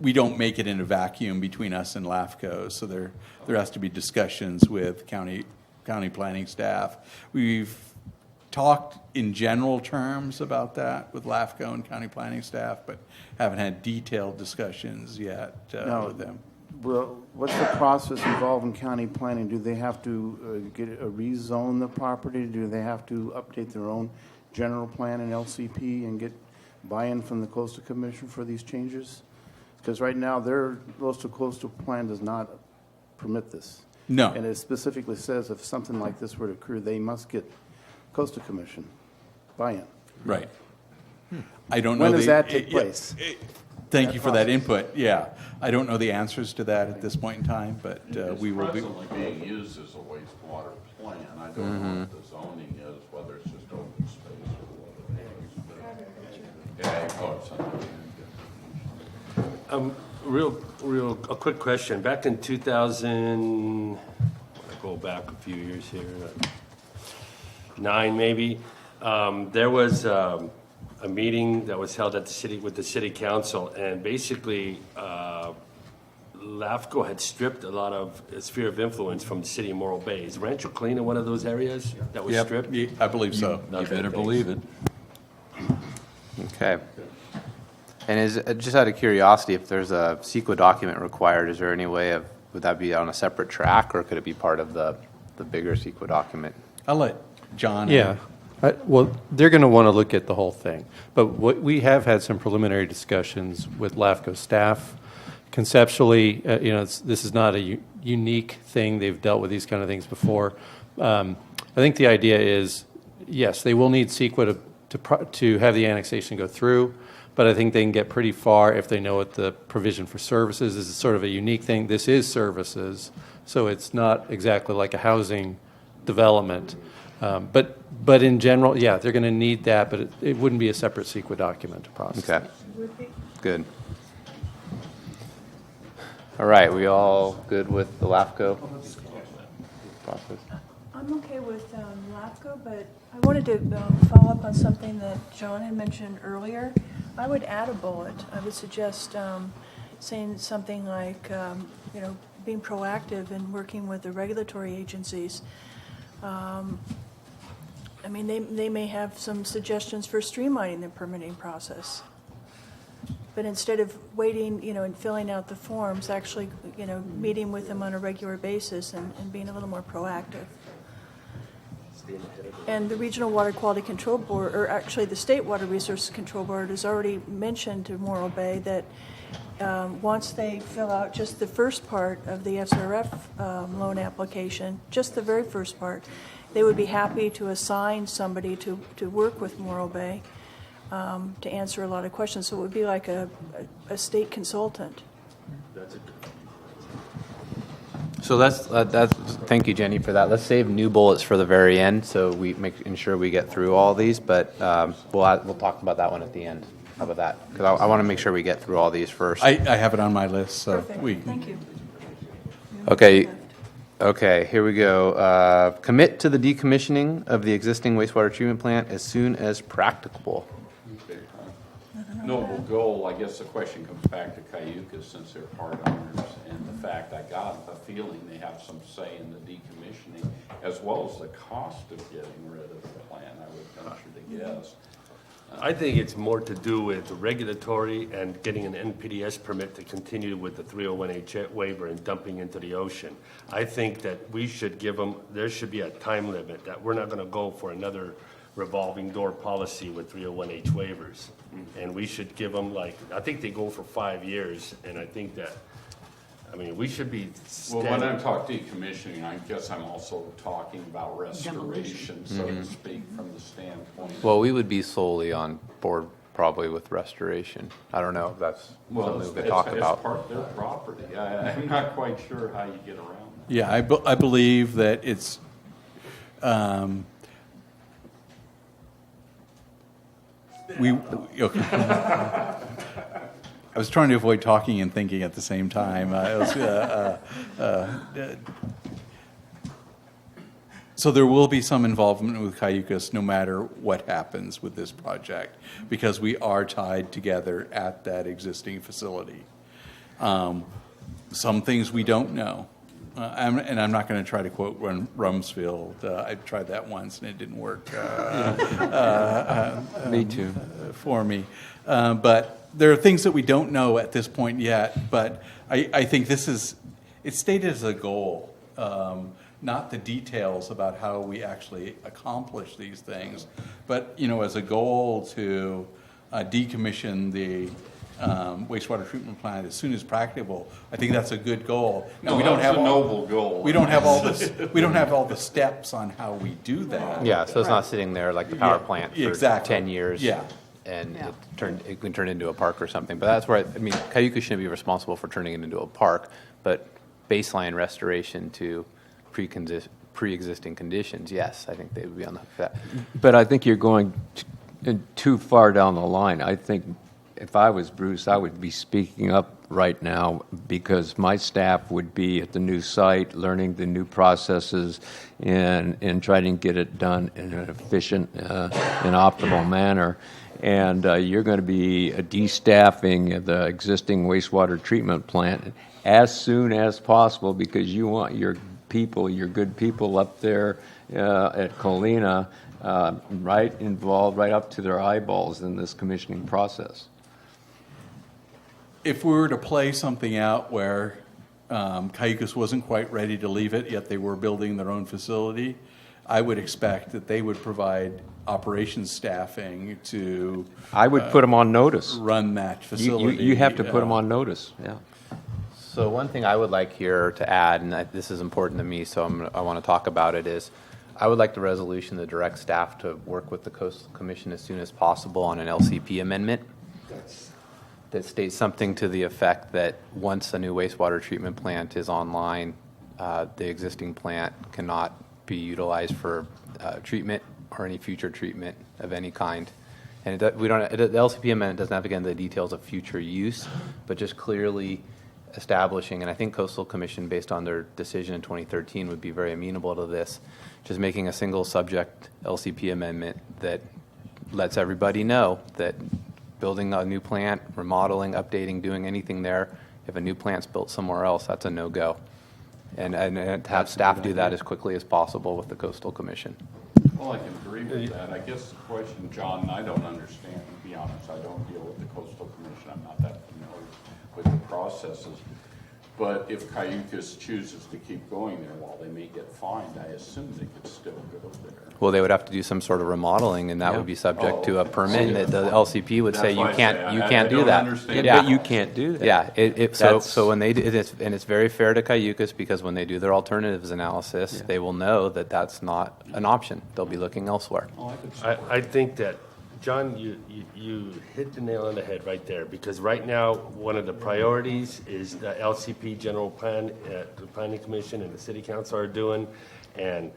We don't make it in a vacuum between us and LAFCO, so there has to be discussions with county planning staff. We've talked in general terms about that with LAFCO and county planning staff, but haven't had detailed discussions yet with them. Well, what's the process involved in county planning? Do they have to rezone the property? Do they have to update their own general plan and LCP and get buy-in from the Coastal Commission for these changes? Because right now, their coastal plan does not permit this. No. And it specifically says if something like this were to occur, they must get Coastal Commission buy-in. Right. I don't know. When does that take place? Thank you for that input. Yeah. I don't know the answers to that at this point in time, but we will be. It's presently being used as a wastewater plant. I don't know what the zoning is, whether it's just open space or whether it is. A quick question. Back in 2000, I go back a few years here, 9 maybe, there was a meeting that was held at with the city council, and basically LAFCO had stripped a lot of sphere of influence from the city of Morro Bay. Is Rancho Colina one of those areas that was stripped? I believe so. You better believe it. Okay. And just out of curiosity, if there's a CEQA document required, is there any way would that be on a separate track, or could it be part of the bigger CEQA document? I'll let John. Yeah. Well, they're going to want to look at the whole thing. But we have had some preliminary discussions with LAFCO staff. Conceptually, this is not a unique thing. They've dealt with these kind of things before. I think the idea is, yes, they will need CEQA to have the annexation go through, but I think they can get pretty far if they know what the provision for services is. It's sort of a unique thing. This is services, so it's not exactly like a housing development. But in general, yeah, they're going to need that, but it wouldn't be a separate CEQA document to process. Okay. Good. All right, we all good with the LAFCO process? I'm okay with LAFCO, but I wanted to follow up on something that John had mentioned earlier. I would add a bullet. I would suggest saying something like, being proactive and working with the regulatory agencies. They may have some suggestions for streamlining the permitting process. But instead of waiting, and filling out the forms, actually, meeting with them on a regular basis and being a little more proactive. And the Regional Water Quality Control Board, or actually the State Water Resources Control Board, has already mentioned to Morro Bay that once they fill out just the first part of the SRF loan application, just the very first part, they would be happy to assign somebody to work with Morro Bay to answer a lot of questions. So it would be like a state consultant. So that's thank you, Jenny, for that. Let's save new bullets for the very end, so we ensure we get through all these. But we'll talk about that one at the end. How about that? Because I want to make sure we get through all these first. I have it on my list, so Perfect. Thank you. Okay, here we go. Commit to the decommissioning of the existing wastewater treatment plant as soon as practicable. Noble goal, I guess the question comes back to Cayucas, since they're part owners, and the fact I got a feeling they have some say in the decommissioning, as well as the cost of getting rid of the plant, I would venture to guess. I think it's more to do with regulatory and getting an NPDES permit to continue with the 301H waiver and dumping into the ocean. I think that we should give them, there should be a time limit, that we're not going to go for another revolving door policy with 301H waivers. And we should give them, I think they go for 5 years, and I think that, we should be Well, when I'm talking decommissioning, I guess I'm also talking about restoration, so to speak, from the standpoint. Well, we would be solely on board probably with restoration. I don't know if that's something we could talk It's about. part of their property. I'm not quite sure how you get around that. Yeah, I believe that it's, okay. I was trying to avoid talking and thinking at the same time. So there will be some involvement with Cayucas no matter what happens with this project, because we are tied together at that existing facility. Some things we don't know. And I'm not going to try to quote Rumsfeld. I tried that once and it didn't work. Me too. For me. But there are things that we don't know at this point yet, but I think it's stated as a goal, not the details about how we actually accomplish these things, but, as a goal to decommission the wastewater treatment plant as soon as practicable. I think that's a good goal. No, that's a noble goal. We don't have all this. We don't have all the steps on how we do that. Yeah, so it's not sitting there like the power plant for exactly. 10 years. Yeah. And it can turn into a park or something. But that's where, Cayucas shouldn't be responsible for turning it into a park, but baseline restoration to pre-existing conditions, yes, I think they would be on the hook for that. But I think you're going too far down the line. I think if I was Bruce, I would be speaking up right now, because my staff would be at the new site, learning the new processes and trying to get it done in an efficient and optimal manner. And you're going to be destaffing the existing wastewater treatment plant as soon as possible, because you want your people, your good people up there at Colina, right involved, right up to their eyeballs in this commissioning process. If we were to play something out where Cayucas wasn't quite ready to leave it, yet they were building their own facility, I would expect that they would provide operations staffing to. I would put them on notice. Run that facility. You have to put them on notice, yeah. So one thing I would like here to add, and this is important to me, so I want to talk about it, is I would like the resolution to direct staff to work with the Coastal Commission as soon as possible on an LCP amendment that states something to the effect that once a new wastewater treatment plant is online, the existing plant cannot be utilized for treatment or any future treatment of any kind. And the LCP amendment doesn't have, again, the details of future use, but just clearly establishing, and I think Coastal Commission, based on their decision in 2013, would be very amenable to this, just making a single subject LCP amendment that lets everybody know that building a new plant, remodeling, updating, doing anything there, if a new plant's built somewhere else, that's a no-go. And to have staff do that as quickly as possible with the Coastal Commission. Well, I can agree with that. I guess the question, John, I don't understand, to be honest. I don't deal with the Coastal Commission. I'm not that familiar with the processes. But if Cayucas chooses to keep going there, while they may get fined, I assume they could still go there. Well, they would have to do some sort of remodeling, and that would be subject to a permit, and the LCP would say you can't do that. But you can't do that. Yeah, so when they do it, and it's very fair to Cayucas, because when they do their alternatives analysis, they will know that that's not an option. They'll be looking elsewhere. I think that, John, you hit the nail on the head right there, because right now, one of the priorities is the LCP general plan, the Planning Commission and the City Council are doing, and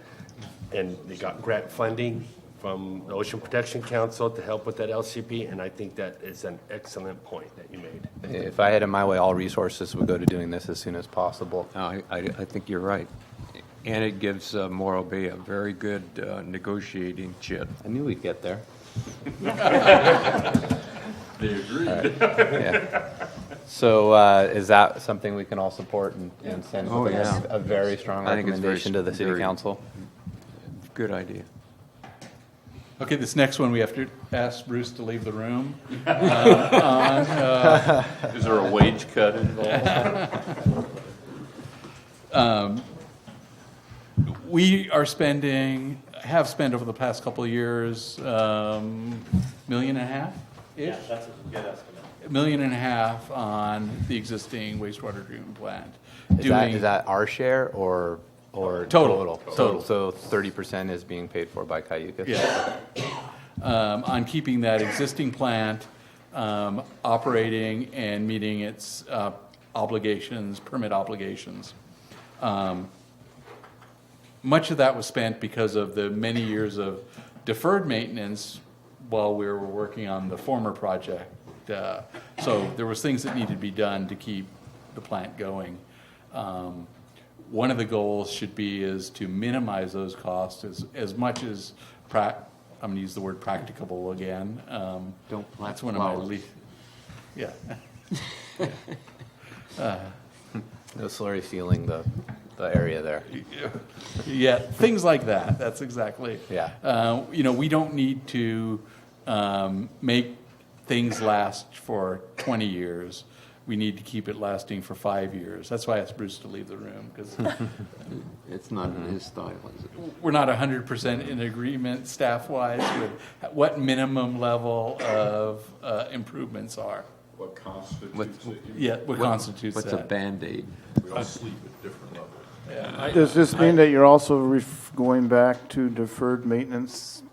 they got grant funding from the Ocean Protection Council to help with that LCP, and I think that is an excellent point that you made. If I had it my way, all resources would go to doing this as soon as possible. No, I think you're right. And it gives Morro Bay a very good negotiating chip. I knew we'd get there. They agreed. Right. Yeah. So is that something we can all support and send a very strong recommendation to the City Council? Good idea. Okay, this next one we have to ask Bruce to leave the room. Is there a wage cut involved? We are have spent over the past couple of years, $1.5 million ish. Yeah, that's a good estimate. $1.5 million on the existing wastewater treatment plant. Is that our share or total? So 30% is being paid for by Cayucas? Yeah. on keeping that existing plant operating and meeting its obligations, permit obligations. Much of that was spent because of the many years of deferred maintenance while we were working on the former project. So there was things that needed to be done to keep the plant going. One of the goals should be is to minimize those costs as much as I'm going to use the word practicable again. Don't plant That's one flowers. of my yeah. No slurry sealing the area there. Yeah, things like that. That's exactly. Yeah. We don't need to make things last for 20 years. We need to keep it lasting for 5 years. That's why I asked Bruce to leave the room, because It's not in his style, is it? we're not 100% in agreement staff-wise with what minimum level of improvements are. What constitutes it? Yeah, what constitutes What's that. a Band-Aid? We all sleep at different levels. Does this mean that you're also going back to deferred maintenance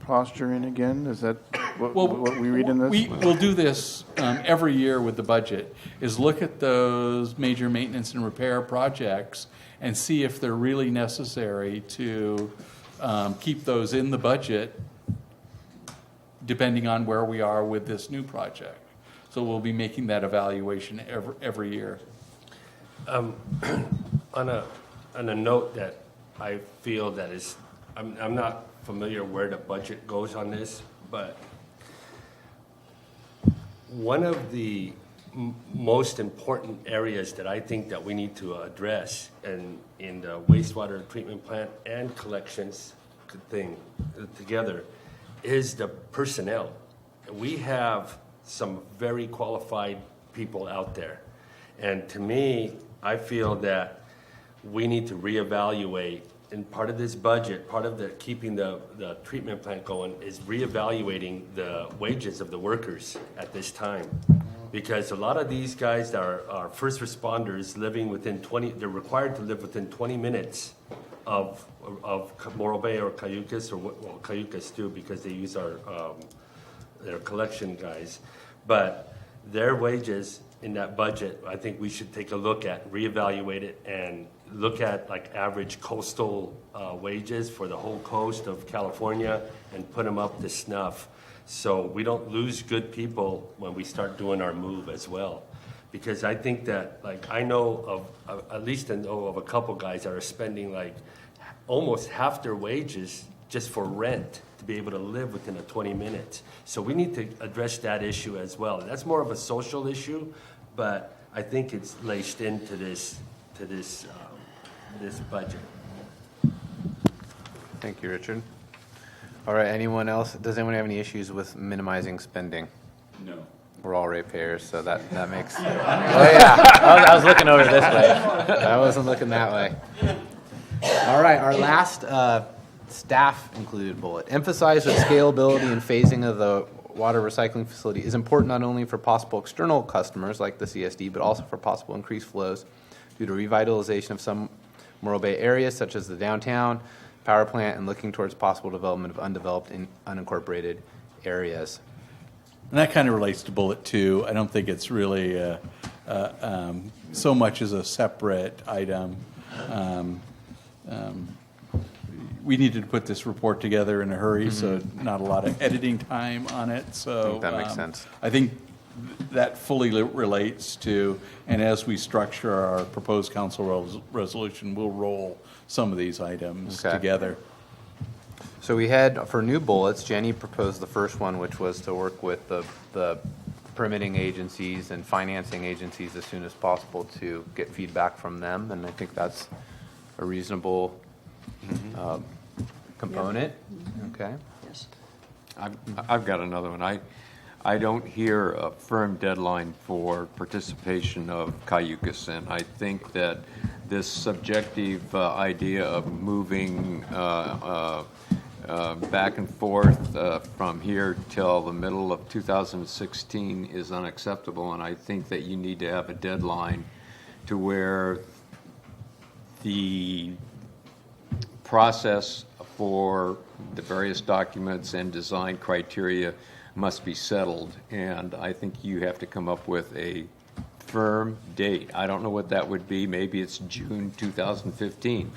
posturing again? Is that what we read in this? We'll do this every year with the budget, is look at those major maintenance and repair projects and see if they're really necessary to keep those in the budget, depending on where we are with this new project. So we'll be making that evaluation every year. On a note that I feel that is, I'm not familiar where the budget goes on this, but one of the most important areas that I think that we need to address in the wastewater treatment plant and collections thing together is the personnel. We have some very qualified people out there. And to me, I feel that we need to reevaluate, and part of this budget, part of the keeping the treatment plant going is reevaluating the wages of the workers at this time. Because a lot of these guys that are first responders living within they're required to live within 20 minutes of Morro Bay or Cayucas, or well, Cayucas too, because they use their collection guys. But their wages in that budget, I think we should take a look at, reevaluate it, and look at like average coastal wages for the whole coast of California and put them up to snuff, so we don't lose good people when we start doing our move as well. Because I think that, like, I know of, at least I know of a couple guys that are spending like almost half their wages just for rent to be able to live within a 20 minutes. So we need to address that issue as well. That's more of a social issue, but I think it's laced into this budget. Thank you, Richard. All right, anyone else? Does anyone have any issues with minimizing spending? No. We're all ratepayers, so that makes. Oh yeah, I was looking over this way. I wasn't looking that way. All right, our last staff included bullet. Emphasize that scalability and phasing of the water recycling facility is important not only for possible external customers like the CSD, but also for possible increased flows due to revitalization of some Morro Bay areas, such as the downtown, power plant, and looking towards possible development of undeveloped and unincorporated areas. And that kind of relates to bullet 2. I don't think it's really so much as a separate item. We needed to put this report together in a hurry, so not a lot of editing time on it. So I think that makes sense. I think that fully relates to, and as we structure our proposed council resolution, we'll roll some of these items together. So we had, for new bullets, Jenny proposed the first one, which was to work with the permitting agencies and financing agencies as soon as possible to get feedback from them, and I think that's a reasonable component. Okay. Yes. I've got another one. I don't hear a firm deadline for participation of Cayucas, and I think that this subjective idea of moving back and forth from here till the middle of 2016 is unacceptable, and I think that you need to have a deadline to where the process for the various documents and design criteria must be settled, and I think you have to come up with a firm date. I don't know what that would be. Maybe it's June 2015.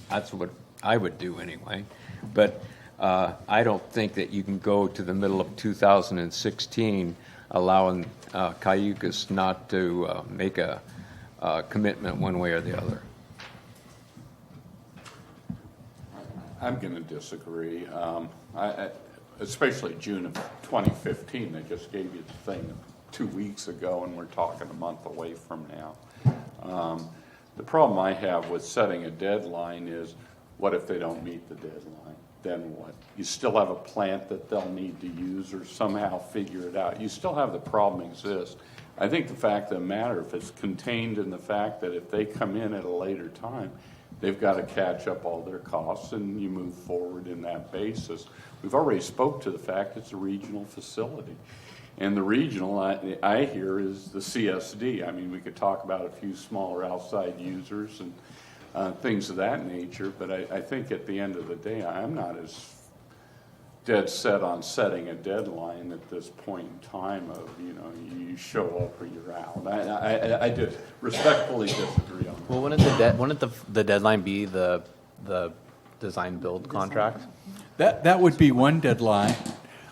That's what I would do anyway. But I don't think that you can go to the middle of 2016 allowing Cayucas not to make a commitment one way or the other. I'm going to disagree. Especially June of 2015, they just gave you the thing 2 weeks ago, and we're talking a month away from now. The problem I have with setting a deadline is, what if they don't meet the deadline? Then what? You still have a plant that they'll need to use or somehow figure it out. You still have the problem exist. I think the fact of the matter, if it's contained in the fact that if they come in at a later time, they've got to catch up all their costs, and you move forward in that basis. We've already spoke to the fact it's a regional facility. And the regional, I hear, is the CSD. I mean, we could talk about a few smaller outside users and things of that nature, but I think at the end of the day, I'm not as dead set on setting a deadline at this point in time of, you show up or you're out. I did respectfully disagree on that. Well, wouldn't the deadline be the design build contract? That would be one deadline.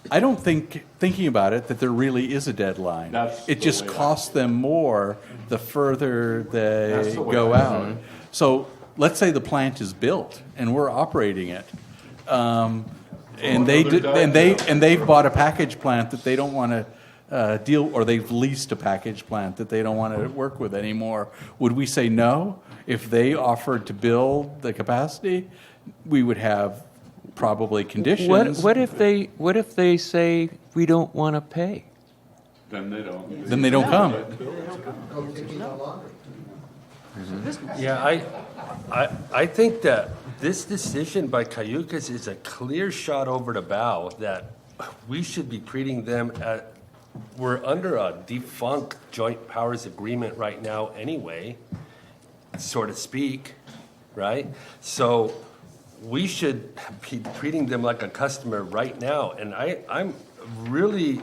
I don't think, thinking about it, that there really is a deadline. It just costs them more the further they go out. So let's say the plant is built and we're operating it. And they've bought a package plant that they don't want to deal, or they've leased a package plant that they don't want to work with anymore. Would we say no? If they offered to build the capacity, we would have probably conditions. What if they say we don't want to pay? Then they don't. Then they don't come. Yeah, I think that this decision by Cayucas is a clear shot over the bow that we should be treating them as, we're under a defunct joint powers agreement right now anyway, so to speak, right? So we should be treating them like a customer right now. And I'm really,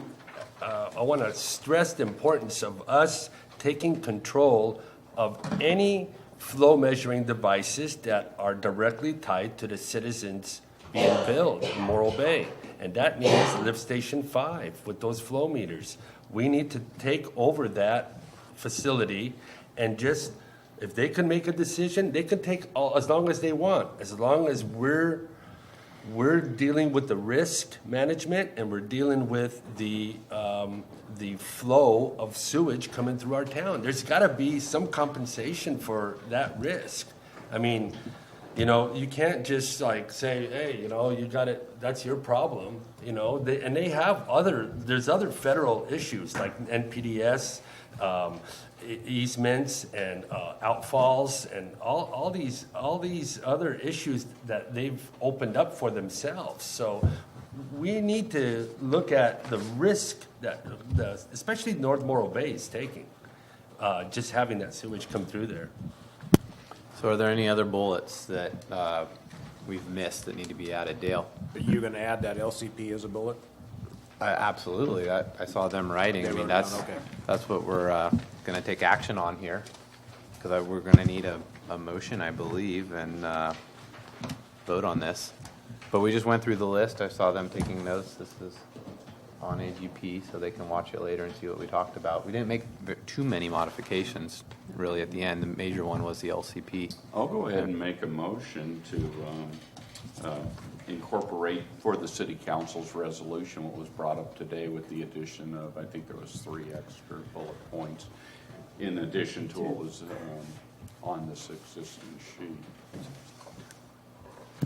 I want to stress the importance of us taking control of any flow measuring devices that are directly tied to the citizens being built in Morro Bay. And that means Lift Station 5 with those flow meters. We need to take over that facility and just, if they can make a decision, they can take as long as they want, as long as we're dealing with the risk management and we're dealing with the flow of sewage coming through our town. There's got to be some compensation for that risk. I mean, you can't just like say, hey, you got it, that's your problem, and they have there's other federal issues like NPDES, easements and outfalls and all these other issues that they've opened up for themselves. So we need to look at the risk that especially North Morro Bay is taking, just having that sewage come through there. So are there any other bullets that we've missed that need to be added, Dale? Are you going to add that LCP as a bullet? Absolutely. I saw them writing. I mean, that's what we're going to take action on here, because we're going to need a motion, I believe, and vote on this. But we just went through the list. I saw them taking notes. This is on AGP, so they can watch it later and see what we talked about. We didn't make too many modifications, really, at the end. The major one was the LCP. I'll go ahead and make a motion to incorporate for the city council's resolution what was brought up today with the addition of, I think there was 3 extra bullet points in addition to what was on this existing sheet.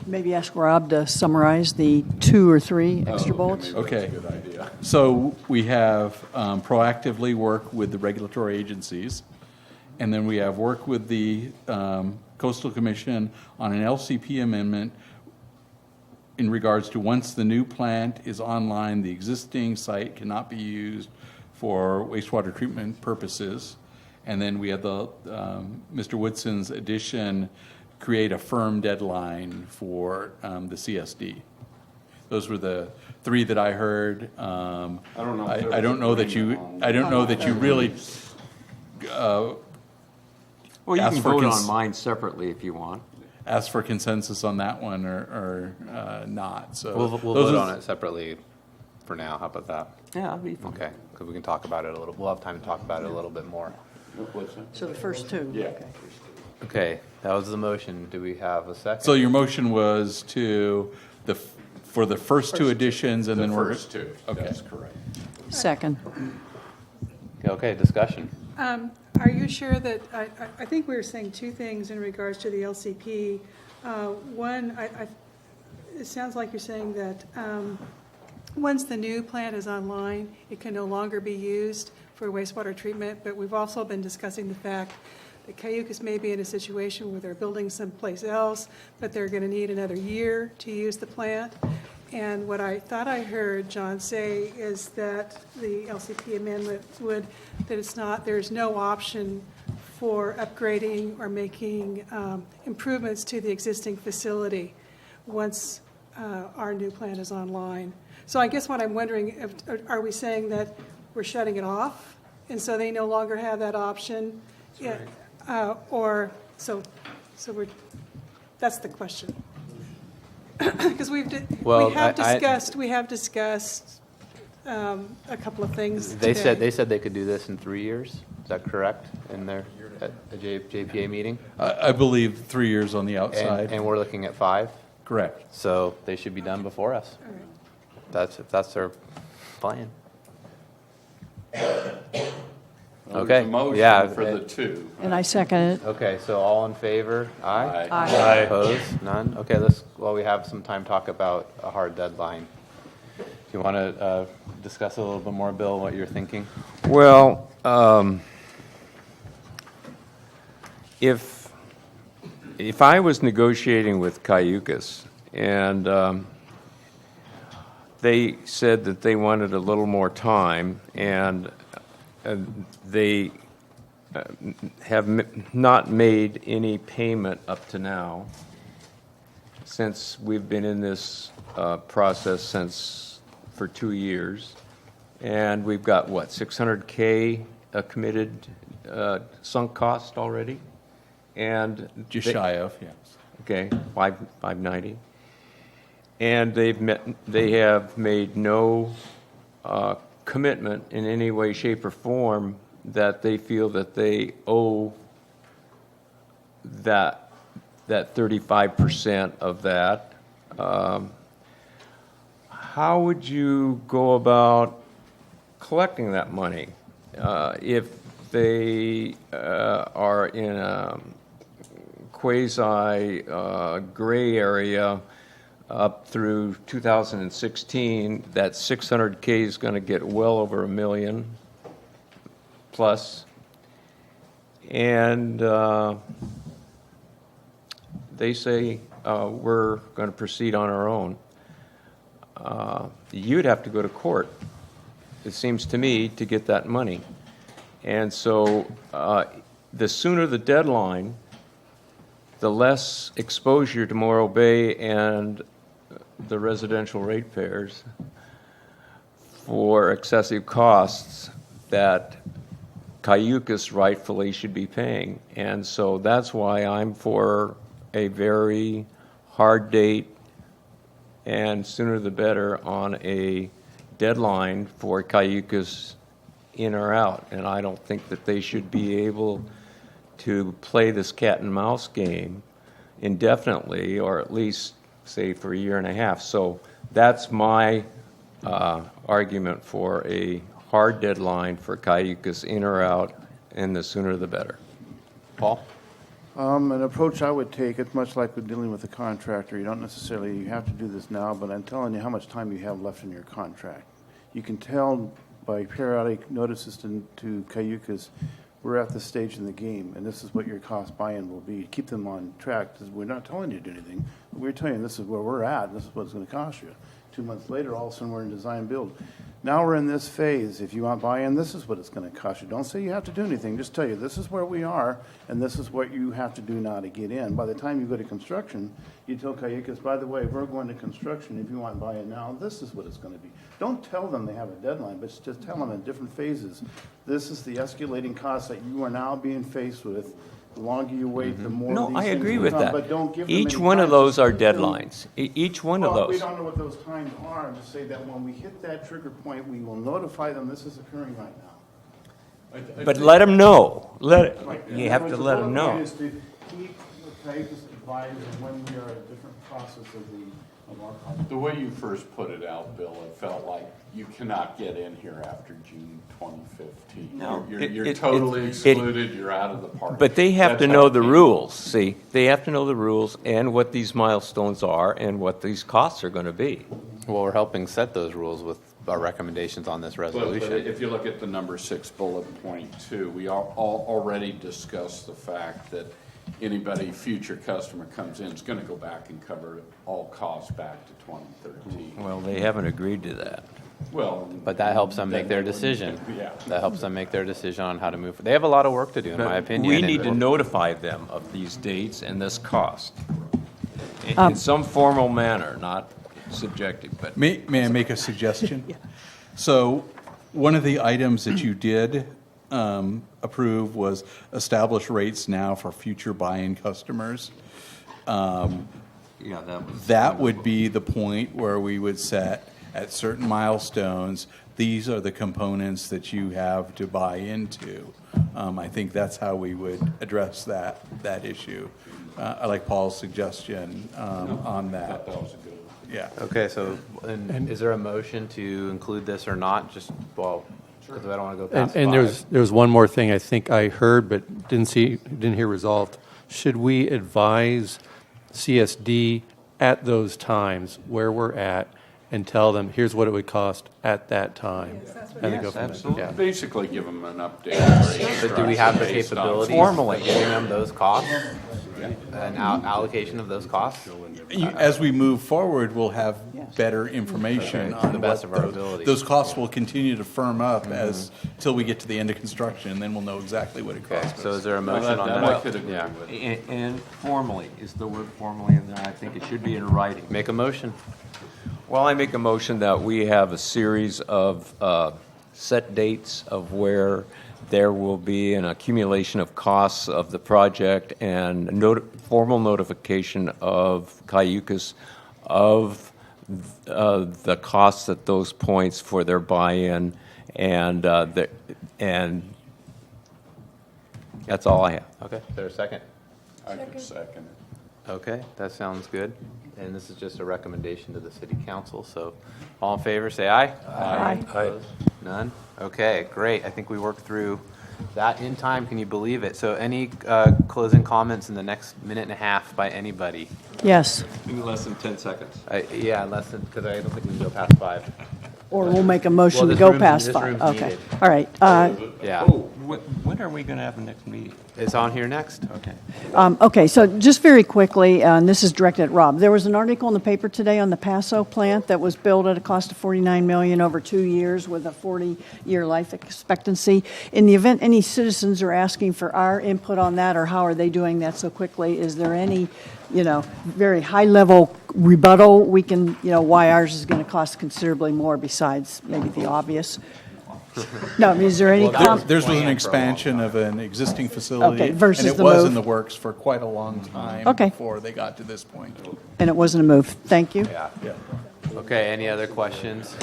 Maybe ask Rob to summarize the 2 or 3 extra bullets. Okay. That's a good idea. So we have proactively work with the regulatory agencies, and then we have work with the Coastal Commission on an LCP amendment in regards to once the new plant is online, the existing site cannot be used for wastewater treatment purposes. And then we have the Mr. Woodson's addition create a firm deadline for the CSD. Those were the three that I heard. I don't know if there I don't know that you really Well, you ask can for vote on mine separately if you want. ask for consensus on that one or not. So We'll those vote are- on it separately for now. How about that? Yeah, that'd be fine. Okay, because we can talk about it a little, we'll have time to talk about it a little bit more. What's that? So the first two? Yeah. Okay, that was the motion. Do we have a second? So your motion was for the first two additions, and then The we're first two, Okay. that's correct. Second. Okay, discussion. Are you sure that, I think we were saying two things in regards to the LCP. One, it sounds like you're saying that once the new plant is online, it can no longer be used for wastewater treatment, but we've also been discussing the fact that Cayucas may be in a situation where they're building someplace else, but they're going to need another year to use the plant. And what I thought I heard John say is that the LCP amendment would, that there's no option for upgrading or making improvements to the existing facility once our new plant is online. So I guess what I'm wondering, are we saying that we're shutting it off, and so they no longer have that option? Yeah, or, so we're, that's the question. Because we have discussed a couple of things They today. said they could do this in 3 years. Is that correct? In their at the JPA meeting, I believe 3 years on the outside. and we're looking at 5. Correct. So they should be done before us. All right. If that's their plan. Well, Okay, there's a motion yeah, for the two. And I second it. Okay, so all in favor? Aye. Aye. Opposed? None? Okay, while we have some time, talk about a hard deadline. Do you want to discuss a little bit more, Bill, what you're thinking? Well, if I was negotiating with Cayucas and they said that they wanted a little more time and they have not made any payment up to now since we've been in this process for 2 years, and we've got what, $600K committed sunk cost already, and Just shy of, yes. okay, 590, and they have made no commitment in any way, shape, or form that they feel that they owe that 35% of that. How would you go about collecting that money if they are in a quasi gray area up through 2016? That 600K is going to get well over $1 million plus, and they say we're going to proceed on our own. You'd have to go to court, it seems to me, to get that money. And so the sooner the deadline, the less exposure to Morro Bay and the residential ratepayers for excessive costs that Cayucas rightfully should be paying. And so that's why I'm for a very hard date, and sooner the better, on a deadline for Cayucas in or out. And I don't think that they should be able to play this cat and mouse game indefinitely, or at least, say, for 1.5 years. So that's my argument for a hard deadline for Cayucas in or out, and the sooner the better. Paul? An approach I would take, it's much like with dealing with a contractor. You don't necessarily, you have to do this now, but I'm telling you how much time you have left in your contract. You can tell by periodic notices to Cayucas, we're at this stage in the game, and this is what your cost buy-in will be. Keep them on track, because we're not telling you to do anything. But we're telling you this is where we're at, and this is what it's going to cost you. 2 months later, all of a sudden, we're in design build. Now we're in this phase. If you want buy-in, this is what it's going to cost you. Don't say you have to do anything. Just tell you, this is where we are, and this is what you have to do now to get in. By the time you go to construction, you tell Cayucas, by the way, we're going to construction. If you want buy-in now, this is what it's going to be. Don't tell them they have a deadline, but just tell them in different phases. This is the escalating costs that you are now being faced with. The longer you wait, the more No, these I things agree will with come. that. But don't give them Each any one of time. those Just are give them- deadlines. Each one of Well, we those. don't know what those times are. Just say that when we hit that trigger point, we will notify them this is occurring right now. But let them know. Like, You have to let them the bullet know. point is to keep the Cayugas advised of when we are at a different process of our project. The way you first put it out, Bill, it felt like you cannot get in here after June 2015. No, You're totally excluded, you're out of the party. But they have That's to how know it the came. rules, see? They have to know the rules and what these milestones are and what these costs are going to be. Well, we're helping set those rules with our recommendations on this But resolution. if you look at the number 6 bullet point 2, we already discussed the fact that anybody, future customer comes in, is going to go back and cover all costs back to 2013. Well, they haven't agreed to that. Well, But that helps them make their decision. Yeah. That helps them make their decision on how to move. They have a lot of work to do, in my opinion. We and- need to notify them of these dates and this cost in some formal manner, not subjective, but. May I make a suggestion? So, one of the items that you did approve was establish rates now for future buy-in customers. Yeah, that was. That would be the point where we would set, at certain milestones, these are the components that you have to buy into. I think that's how we would address that issue. I like Paul's suggestion on that. That was a good one. Yeah. Okay, so, and is there a motion to include this or not? Just, well, because I don't want to go past And five. there's one more thing I think I heard but didn't hear resolved. Should we advise CSD at those times where we're at and tell them, here's what it would cost at that time? And then go from there? absolutely. Yeah. Basically give them an update. But do we have the Based on- capabilities Formally. of giving them those costs? An allocation of those costs? As we move forward, we'll have better information Okay, to on the best what of our those- ability. Those costs will continue to firm up till we get to the end of construction, and then we'll know exactly what it Okay, costs so us. is there a Well, motion on that that? I could agree Yeah. with. And formally, is the word formally in there? I think it should be in writing. Make a motion. Well, I make a motion that we have a series of set dates of where there will be an accumulation of costs of the project and formal notification of Cayucas of the costs at those points for their buy-in, and that's all I have. Okay, is there a second? I could second it. Okay, that sounds good. And this is just a recommendation to the city council, so all in favor, say aye. Aye. Opposed? None? Okay, great. I think we worked through that in time, can you believe it? So any closing comments in the next minute and a half by anybody? Yes, In less than 10 seconds. Yeah, less than, because I don't think we can go past 5. or we'll make a motion Well, to this go room's- past this 5. room's Okay, needed. all right. Yeah, Oh, when are we going to have the next meeting? it's on here next. Okay. Okay, so just very quickly, and this is directed at Rob. There was an article in the paper today on the Paso plant that was built at a cost of $49 million over 2 years with a 40-year life expectancy. In the event any citizens are asking for our input on that, or how are they doing that so quickly, is there any, very high-level rebuttal we can, why ours is going to cost considerably more besides maybe the obvious? No, I mean, is there any Theirs was an expansion of an existing facility. Okay, versus and it the was move. in the works for quite a long time Okay. before they got to this point. And it wasn't a move. Thank you. Yeah. Okay, any other questions?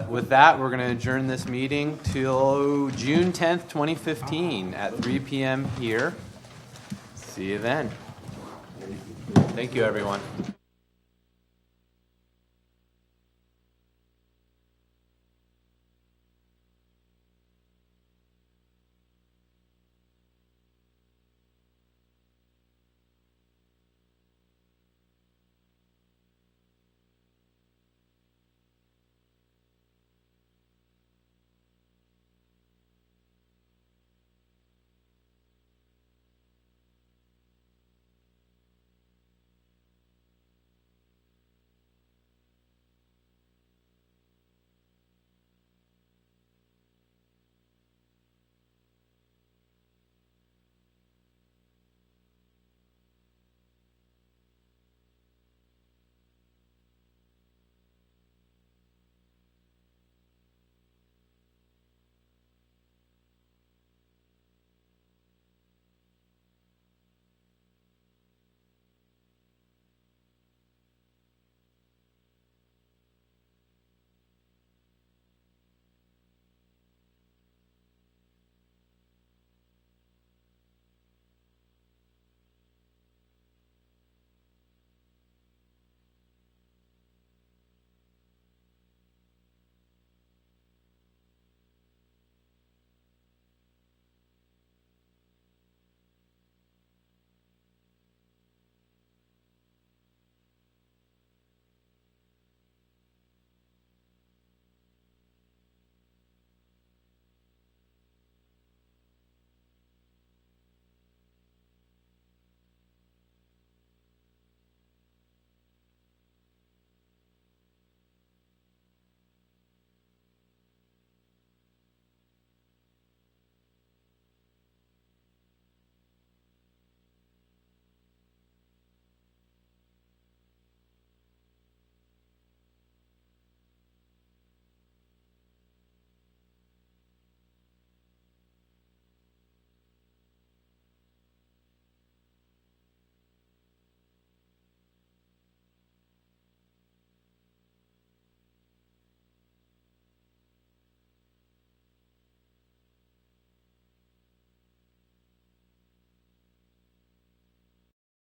With that, we're going to adjourn this meeting till June 10th, 2015 at 3 p.m. here. See you then. Thank you, everyone.